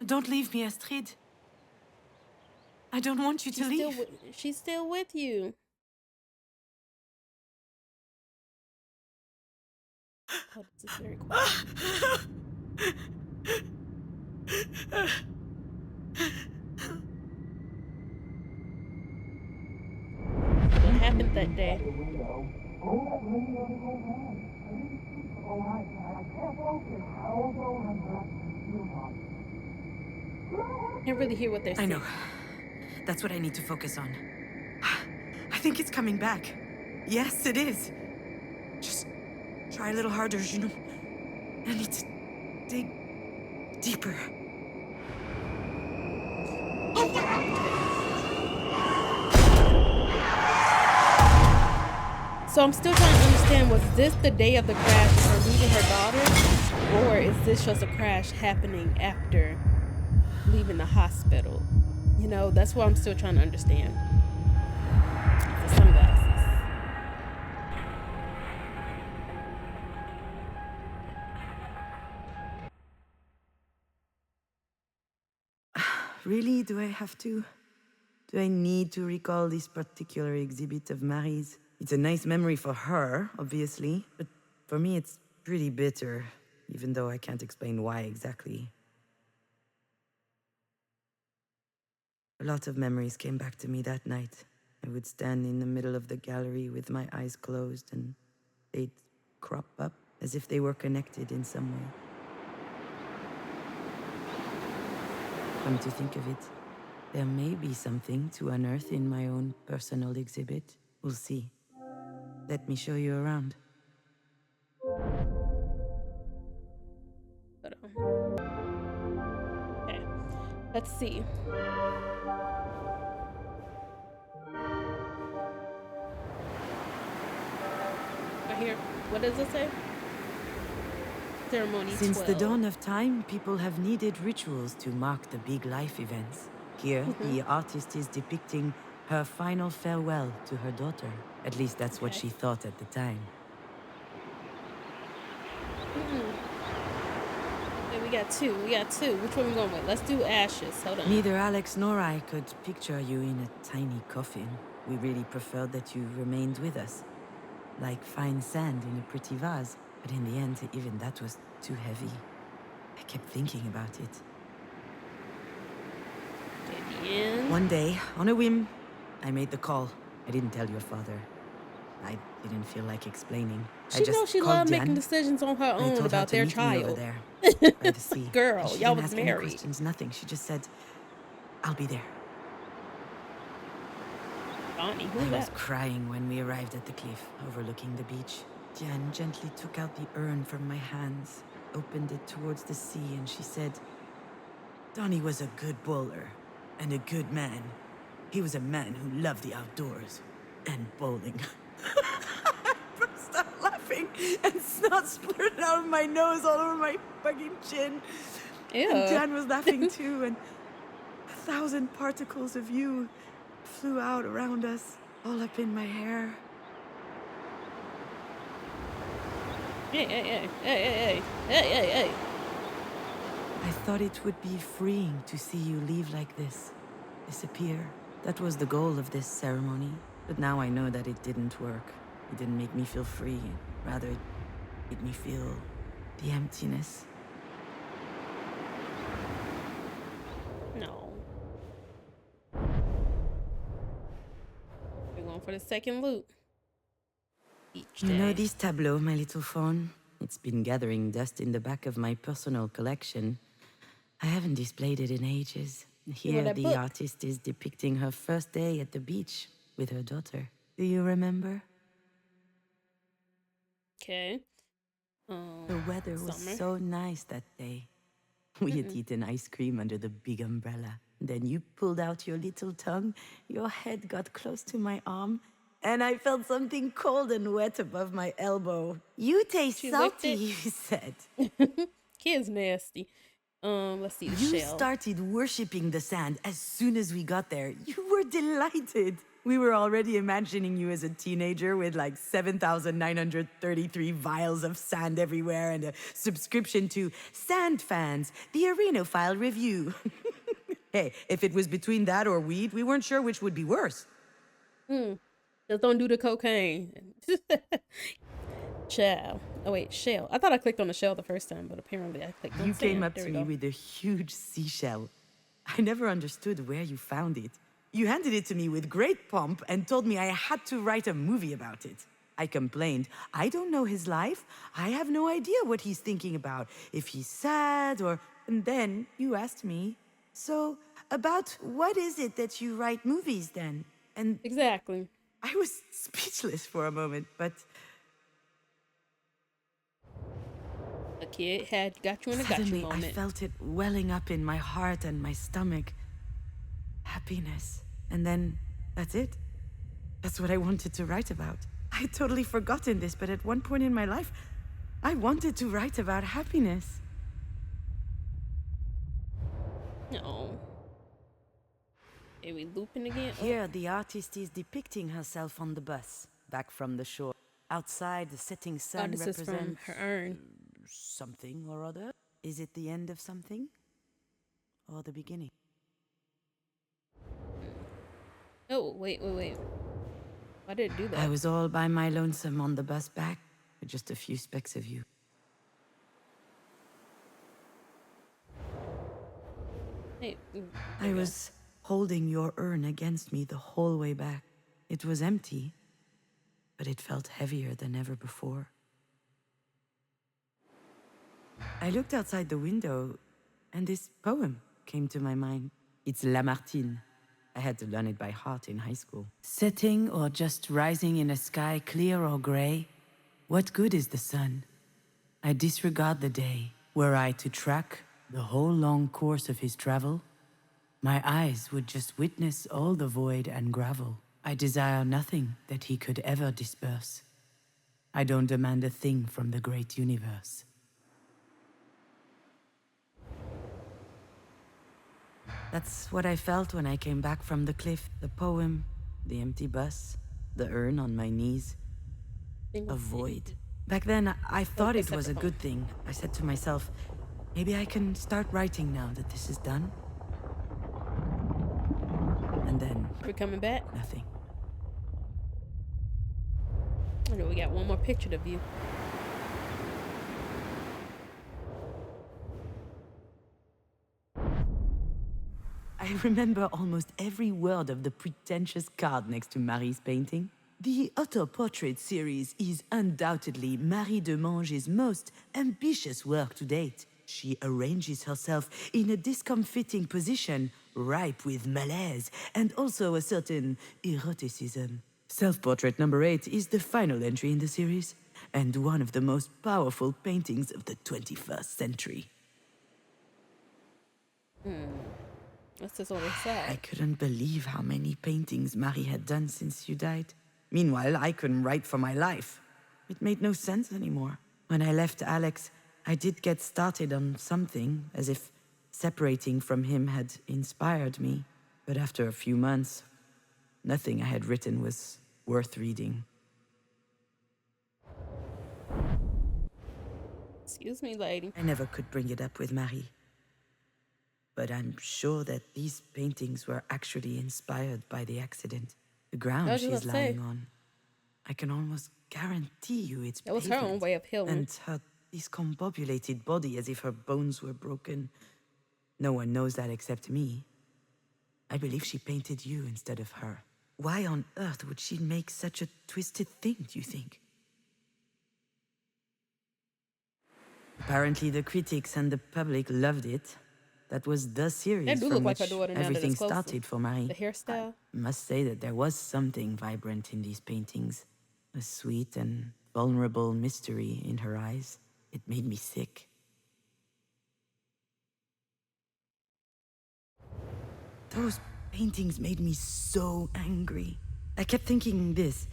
don't leave me, Astrid. I don't want you to leave. She's still with you. Oh, this is very quiet. What happened that day? Can't really hear what they're I saying. know. That's what I need to focus on. I think it's coming back. Yes, it is. Just try a little harder, Junon. I need to dig deeper. So I'm still trying to understand, was this the day of the crash of her losing her daughter? Or is this just a crash happening after leaving the hospital? You know, that's what I'm still trying to understand. The sunglasses. Really? Do I have to? Do I need to recall this particular exhibit of Marie's? It's a nice memory for her, obviously, but for me it's pretty bitter, even though I can't explain why exactly. A lot of memories came back to me that night. I would stand in the middle of the gallery with my eyes closed, and they'd crop up as if they were connected in some way. Come to think of it, there may be something to unearth in my own personal exhibit. We'll see. Let me show you around. But, okay. Let's see. Right here. What does it say? Ceremony Since 12. the dawn of time, people have needed rituals to mark the big life events. Here, the artist is depicting her final farewell to her daughter. At least that's what she thought at the time. Okay, we got two. Which one we going with? Let's do ashes. Hold on. Neither Alex nor I could picture you in a tiny coffin. We really preferred that you remained with us, like fine sand in a pretty vase. But in the end, even that was too heavy. I kept thinking about it. At the end. One day, on a whim, I made the call. I didn't tell your father. I didn't feel like explaining. She knows she loved making decisions on her I own told her about to their meet me over child. there, by the sea. Girl, She y'all didn't was ask any married. questions, nothing. She just said, "I'll be there." Bonnie, who's I was that? crying when we arrived at the cliff overlooking the beach. Jan gently took out the urn from my hands, opened it towards the sea, and she said, "Donnie was a good bowler and a good man. He was a man who loved the outdoors and bowling." I burst out laughing and snot splurted out of my nose all over my fucking chin. Ew. And Jan was laughing too, and 1,000 particles of you flew out around us, all up in my hair. Hey. I thought it would be freeing to see you leave like this, disappear. That was the goal of this ceremony. But now I know that it didn't work. It didn't make me feel free. Rather, it made me feel the emptiness. No. We're going for the second loot. Each You know day. this tableau, my little fawn? It's been gathering dust in the back of my personal collection. I haven't displayed it in ages. Here, that the book? artist is depicting her first day at the beach with her daughter. Do you remember? Okay. The weather was Summer. so nice that day. We had eaten ice cream under the big umbrella. Then you pulled out your little tongue, your head got close to my arm, and I felt something cold and wet above my elbow. "You taste She licked salty," it? you said. Kid's nasty. Let's see the You shell. started worshipping the sand as soon as we got there. You were delighted. We were already imagining you as a teenager with like 7,933 vials of sand everywhere and a subscription to Sand Fans, the Arenophile Review. Hey, if it was between that or weed, we weren't sure which would be worse. Just don't do the cocaine. Ciao. Oh wait, shell. I thought I clicked on the shell the first time, but apparently I clicked on You sand. came up There to we me go. with a huge seashell. I never understood where you found it. You handed it to me with great pomp and told me I had to write a movie about it. I complained, I don't know his life. I have no idea what he's thinking about, if he's sad or... And then you asked me, so about what is it that you write movies then? And Exactly. I was speechless for a moment, but A kid had got you in a gotcha suddenly I moment. felt it welling up in my heart and my stomach. Happiness. And then that's it. That's what I wanted to write about. I had totally forgotten this, but at one point in my life, I wanted to write about happiness. No. Are we looping again? Oh, Here, the artist is depicting herself on the bus, back from the shore. Outside, the setting sun this is from represents her urn. something or other. Is it the end of something? Or the beginning? Oh, wait. Why did it do that? I was all by my lonesome on the bus back, with just a few specks of you. Hey, I was holding your urn against me the whole way back. It was empty, but it felt heavier than ever before. I looked outside the window, and this poem came to my mind. It's Lamartine. I had to learn it by heart in high school. Setting or just rising in a sky clear or gray, what good is the sun? I disregard the day. Were I to track the whole long course of his travel, my eyes would just witness all the void and gravel. I desire nothing that he could ever disperse. I don't demand a thing from the great universe. That's what I felt when I came back from the cliff. The poem, the empty bus, the urn on my knees. A void. Back then, I thought it was a good thing. I said to myself, maybe I can start writing now that this is done. And then, we're coming back. nothing. Okay, we got one more picture to view. I remember almost every word of the pretentious card next to Marie's painting. The auto-portrait series is undoubtedly Marie de Mange's most ambitious work to date. She arranges herself in a discomfiting position, ripe with malaise and also a certain eroticism. Self-portrait number 8 is the final entry in the series, and one of the most powerful paintings of the 21st century. What's this on the I side? couldn't believe how many paintings Marie had done since you died. Meanwhile, I couldn't write for my life. It made no sense anymore. When I left Alex, I did get started on something, as if separating from him had inspired me. But after a few months, nothing I had written was worth reading. Excuse me, lady. I never could bring it up with Marie. But I'm sure that these paintings were actually inspired by the accident. The I ground was just she's about to say. lying on. I can almost guarantee you it's That was her own pavement. way of healing. And her discombobulated body as if her bones were broken. No one knows that except me. I believe she painted you instead of her. Why on earth would she make such a twisted thing, do you think? Apparently the critics and the public loved it. That was the series That do from look like which her daughter now that everything it's closer. started for Marie. The hairstyle. I must say that there was something vibrant in these paintings. A sweet and vulnerable mystery in her eyes. It made me sick. Those paintings made me so angry. I kept thinking this.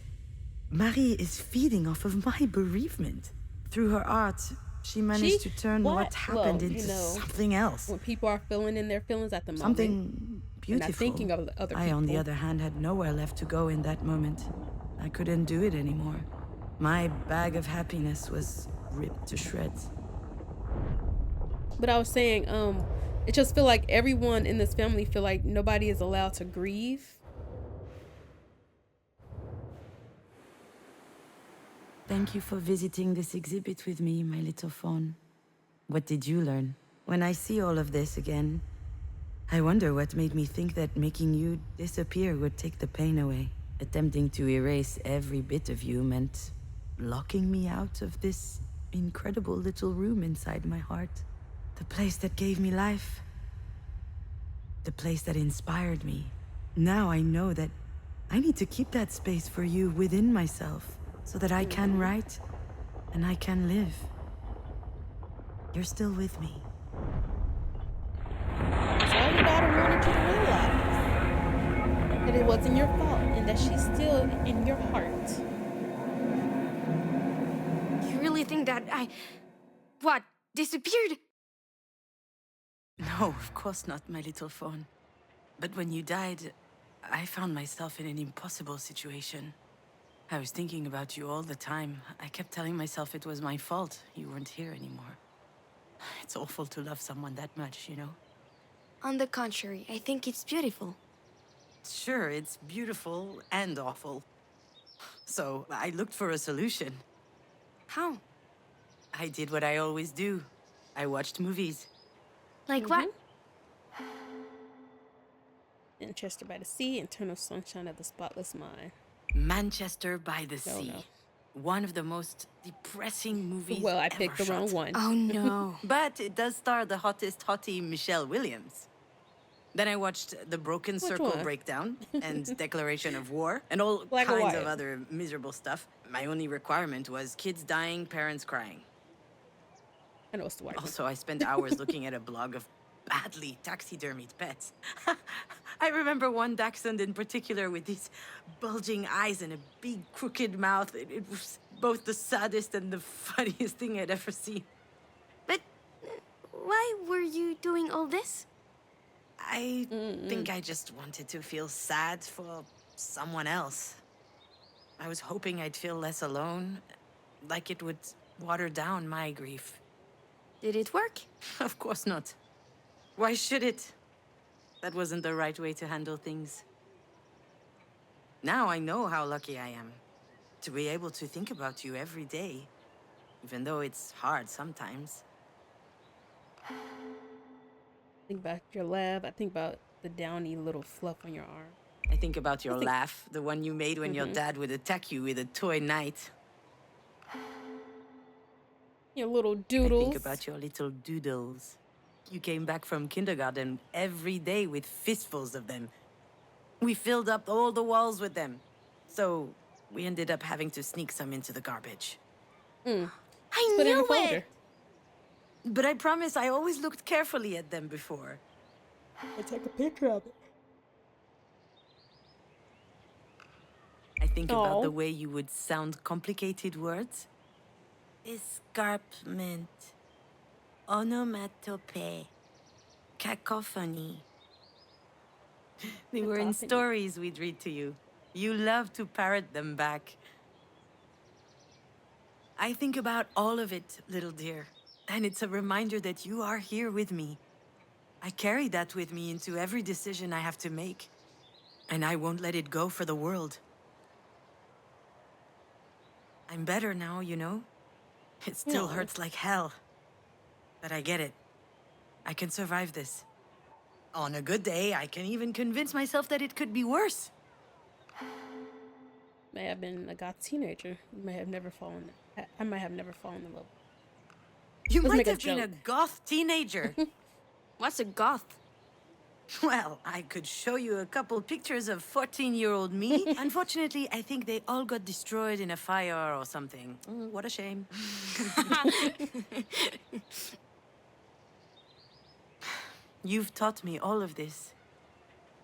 Marie is feeding off of my bereavement. Through her art, she managed to turn what happened into something else. When people are feeling in their feelings at the moment. Something beautiful. And not thinking of the other people. I, on the other hand, had nowhere left to go in that moment. I couldn't do it anymore. My bag of happiness was ripped to shreds. But I was saying, it just feel like everyone in this family feel like nobody is allowed to grieve. Thank you for visiting this exhibit with me, my little fawn. What did you learn? When I see all of this again, I wonder what made me think that making you disappear would take the pain away. Attempting to erase every bit of you meant locking me out of this incredible little room inside my heart. The place that gave me life. The place that inspired me. Now I know that I need to keep that space for you within myself so that I can write and I can live. You're still with me. That's all your daughter wanted you to realize. That it wasn't your fault and that she's still in your heart. You really think that what, disappeared? No, of course not, my little fawn. But when you died, I found myself in an impossible situation. I was thinking about you all the time. I kept telling myself it was my fault you weren't here anymore. It's awful to love someone that much, you know? On the contrary, I think it's beautiful. Sure, it's beautiful and awful. So I looked for a solution. How? I did what I always do. I watched movies. Like what? Manchester by the Sea, Eternal Sunshine of the Spotless Mind. Manchester by the Sea. no. One of the most depressing movies Well, I ever picked the shot. wrong one. Oh no. But it does star the hottest hottie Michelle Williams. Then I watched The Broken Circle one? Breakdown and Declaration of War and all Black or kinds white? of other miserable stuff. My only requirement was kids dying, parents crying. I know it's the white one. Also, I spent hours looking at a blog of badly taxidermied pets. I remember one dachshund in particular with these bulging eyes and a big crooked mouth. It was both the saddest and the funniest thing I'd ever seen. But why were you doing all this? I think I just wanted to feel sad for someone else. I was hoping I'd feel less alone, like it would water down my grief. Did it work? Of course not. Why should it? That wasn't the right way to handle things. Now I know how lucky I am to be able to think about you every day, even though it's hard sometimes. Think about your laugh. I think about the downy little fluff on your arm. I think about your laugh, the one you made when your dad would attack you with a toy knight. Your little I doodles. think about your little doodles. You came back from kindergarten every day with fistfuls of them. We filled up all the walls with them. So we ended up having to sneak some into the garbage. I Put it in a knew folder. it! But I promise I always looked carefully at them before. I take a picture of it. I think Aw. about the way you would sound complicated words. Escarpment. Onomatopoeia. Cacophony. They were in Cacophony. stories we'd read to you. You loved to parrot them back. I think about all of it, little dear. And it's a reminder that you are here with me. I carry that with me into every decision I have to make. And I won't let it go for the world. I'm better now, you know? It still No. hurts like hell. But I get it. I can survive this. On a good day, I can even convince myself that it could be worse. May have been a goth teenager. May have never fallen. I might have never fallen in love. You Let's might make a have been a joke. goth teenager. What's a goth? Well, I could show you a couple pictures of 14-year-old me. Unfortunately, I think they all got destroyed in a fire or something. What a shame. You've taught me all of this.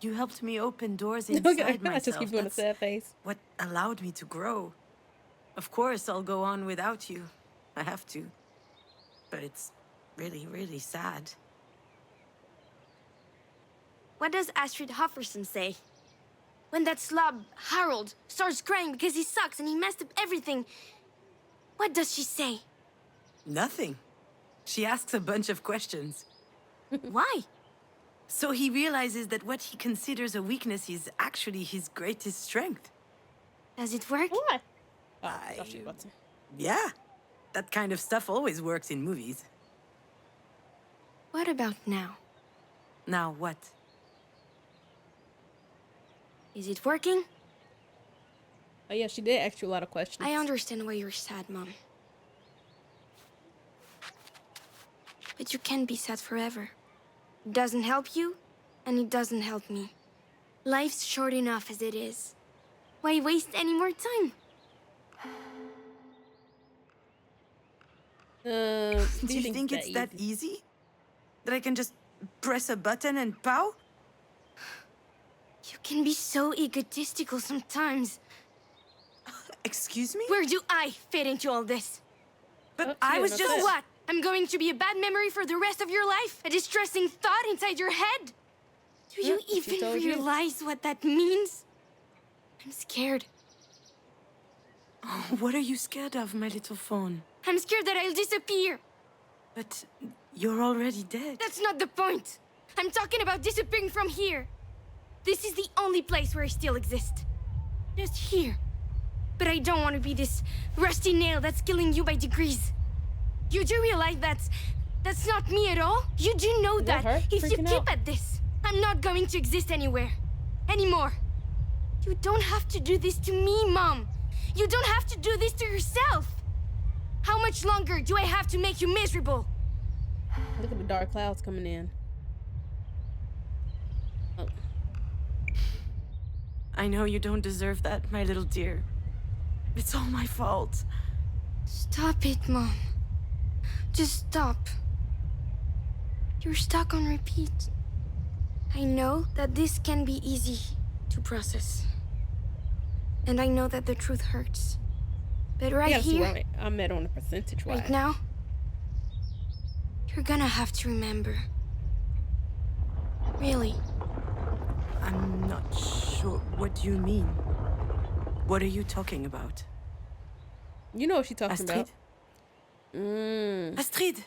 You helped me open doors inside Okay, myself. I just keep doing a That's sad face. what allowed me to grow. Of course, I'll go on without you. I have to. But it's really, really sad. What does Astrid Hofferson say? When that slob, Harold, starts crying because he sucks and he messed up everything, what does she say? Nothing. She asks a bunch of questions. Why? So he realizes that what he considers a weakness is actually his greatest strength. Does it work? What? Oh, I- thought she was about to. Yeah, that kind of stuff always works in movies. What about now? Now what? Is it working? Oh yeah, she did ask you a lot of questions. I understand why you're sad, Mom. But you can't be sad forever. It doesn't help you, and it doesn't help me. Life's short enough as it is. Why waste any more time? Do Do you think it's that easy? That I can just press a button and pow? You can be so egotistical sometimes. Excuse me? Where do I fit into all this? But Oh, I yeah, was no just... So what? I'm going to be a bad memory for the rest of your life? A distressing thought inside your head? Do you Yeah, she even told you. realize what that means? I'm scared. What are you scared of, my little phone? I'm scared that I'll disappear. But you're already dead. That's not the point. I'm talking about disappearing from here. This is the only place where I still exist. Just here. But I don't want to be this rusty nail that's killing you by degrees. You do realize that's not me at all? You do know Is that that her if you freaking keep out? at this, I'm not going to exist anywhere. Anymore. You don't have to do this to me, Mom. You don't have to do this to yourself. How much longer do I have to make you miserable? Look at the dark clouds coming in. Oh. I know you don't deserve that, my little dear. It's all my fault. Stop it, Mom. Just stop. You're stuck on repeat. I know that this can be easy to process. And I know that the truth hurts. But I right gotta see here, where I'm at on the percentage wise. right now, you're gonna have to remember. Really. I'm not sure what you mean. What are you talking about? You know what she's talking Astrid? about. Astrid!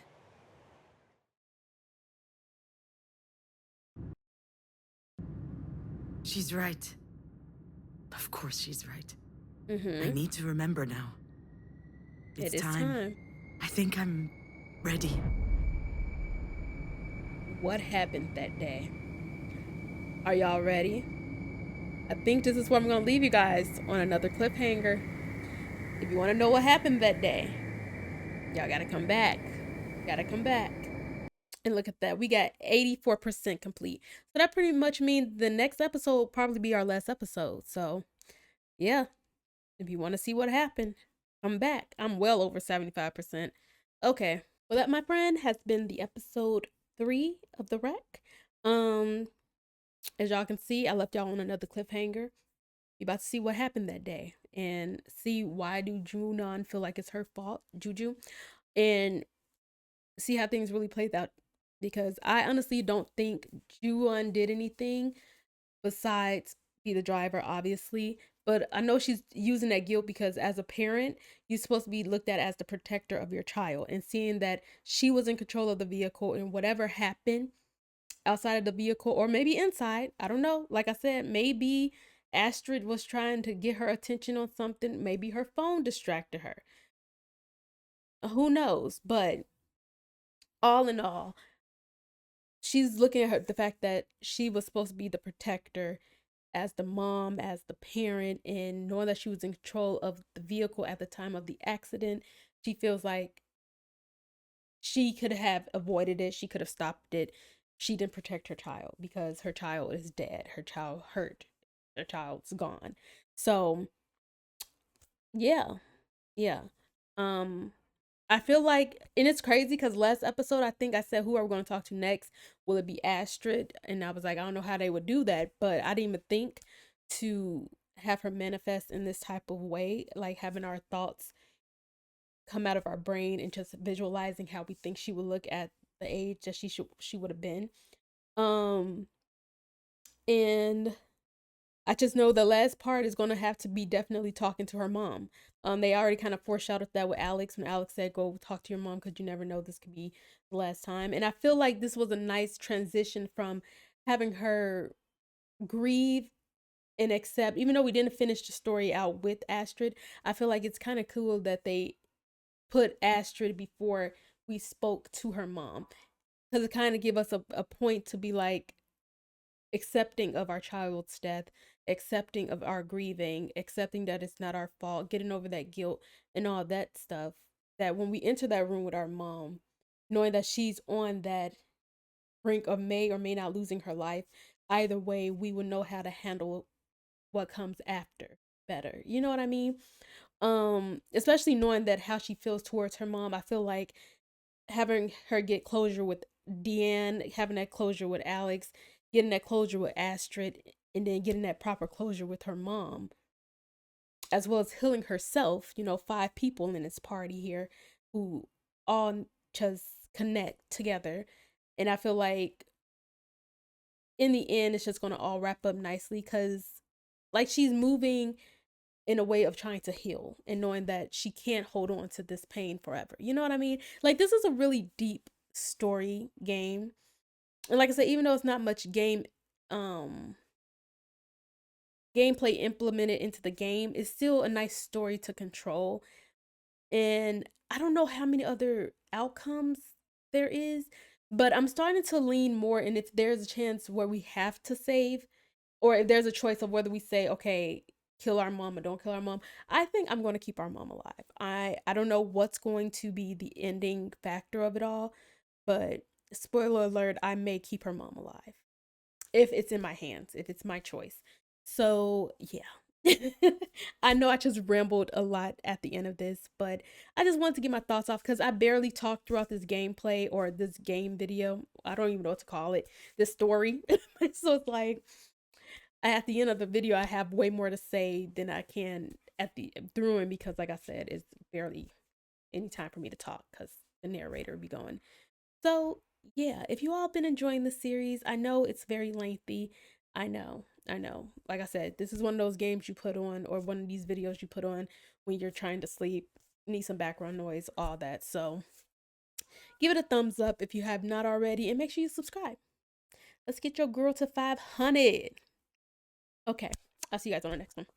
She's right. Of course she's right. I need to remember now. It's It is time. I think I'm ready. What happened that day? Are y'all ready? I think this is where I'm gonna leave you guys on another cliffhanger. If you want to know what happened that day, y'all gotta come back. And look at that. We got 84% complete. So that pretty much means the next episode will probably be our last episode. So yeah, if you want to see what happened, come back. I'm well over 75%. Okay. Well, that, my friend, has been the episode 3 of The Wreck. As y'all can see, I left y'all on another cliffhanger. You about to see what happened that day and see why do Junon feel like it's her fault, Juju, and see how things really played out. Because I honestly don't think Junon did anything besides be the driver, obviously. But I know she's using that guilt because as a parent, you're supposed to be looked at as the protector of your child. And seeing that she was in control of the vehicle and whatever happened outside of the vehicle or maybe inside, I don't know. Like I said, maybe Astrid was trying to get her attention on something. Maybe her phone distracted her. Who knows? But all in all, she's looking at the fact that she was supposed to be the protector as the mom, as the parent, and knowing that she was in control of the vehicle at the time of the accident, she feels like she could have avoided it. She could have stopped it. She didn't protect her child because her child is dead. Her child hurt. Her child's gone. So, yeah. I feel like, and it's crazy because last episode, I think I said, who are we going to talk to next? Will it be Astrid? And I was like, I don't know how they would do that, but I didn't even think to have her manifest in this type of way, like having our thoughts come out of our brain and just visualizing how we think she would look at the age that she would have been. And I just know the last part is going to have to be definitely talking to her mom. They already kind of foreshadowed that with Alex when Alex said, go talk to your mom because you never know, this could be the last time. And I feel like this was a nice transition from having her grieve and accept, even though we didn't finish the story out with Astrid, I feel like it's kind of cool that they put Astrid before we spoke to her mom, because it kind of give us a point to be like accepting of our child's death, accepting of our grieving, accepting that it's not our fault, getting over that guilt and all that stuff. That when we enter that room with our mom, knowing that she's on that brink of may or may not losing her life, either way, we would know how to handle what comes after better. You know what I mean? Especially knowing that how she feels towards her mom. I feel like having her get closure with Deanne, having that closure with Alex, getting that closure with Astrid, and then getting that proper closure with her mom, as well as healing herself. 5 people in this party here who all just connect together. And I feel like in the end, it's just going to all wrap up nicely, because like she's moving in a way of trying to heal and knowing that she can't hold on to this pain forever. You know what I mean? Like, this is a really deep story game. And like I said, even though it's not much gameplay implemented into the game, it's still a nice story to control. And I don't know how many other outcomes there is, but I'm starting to lean more. And if there's a chance where we have to save, or if there's a choice of whether we say, okay, kill our mom or don't kill our mom, I think I'm going to keep our mom alive. I don't know what's going to be the ending factor of it all, but spoiler alert, I may keep her mom alive if it's in my hands, if it's my choice. So yeah. I know I just rambled a lot at the end of this, but I just wanted to get my thoughts off, because I barely talked throughout this gameplay or this game video. I don't even know what to call it, this story. So it's like, at the end of the video, I have way more to say than I can at the through it, because like I said, it's barely any time for me to talk because the narrator be going. So yeah, if you all been enjoying the series, I know it's very lengthy. I know. Like I said, this is one of those games you put on, or one of these videos you put on when you're trying to sleep, need some background noise, all that. So give it a thumbs up if you have not already, and make sure you subscribe. Let's get your girl to 500. Okay, I'll see you guys on the next one.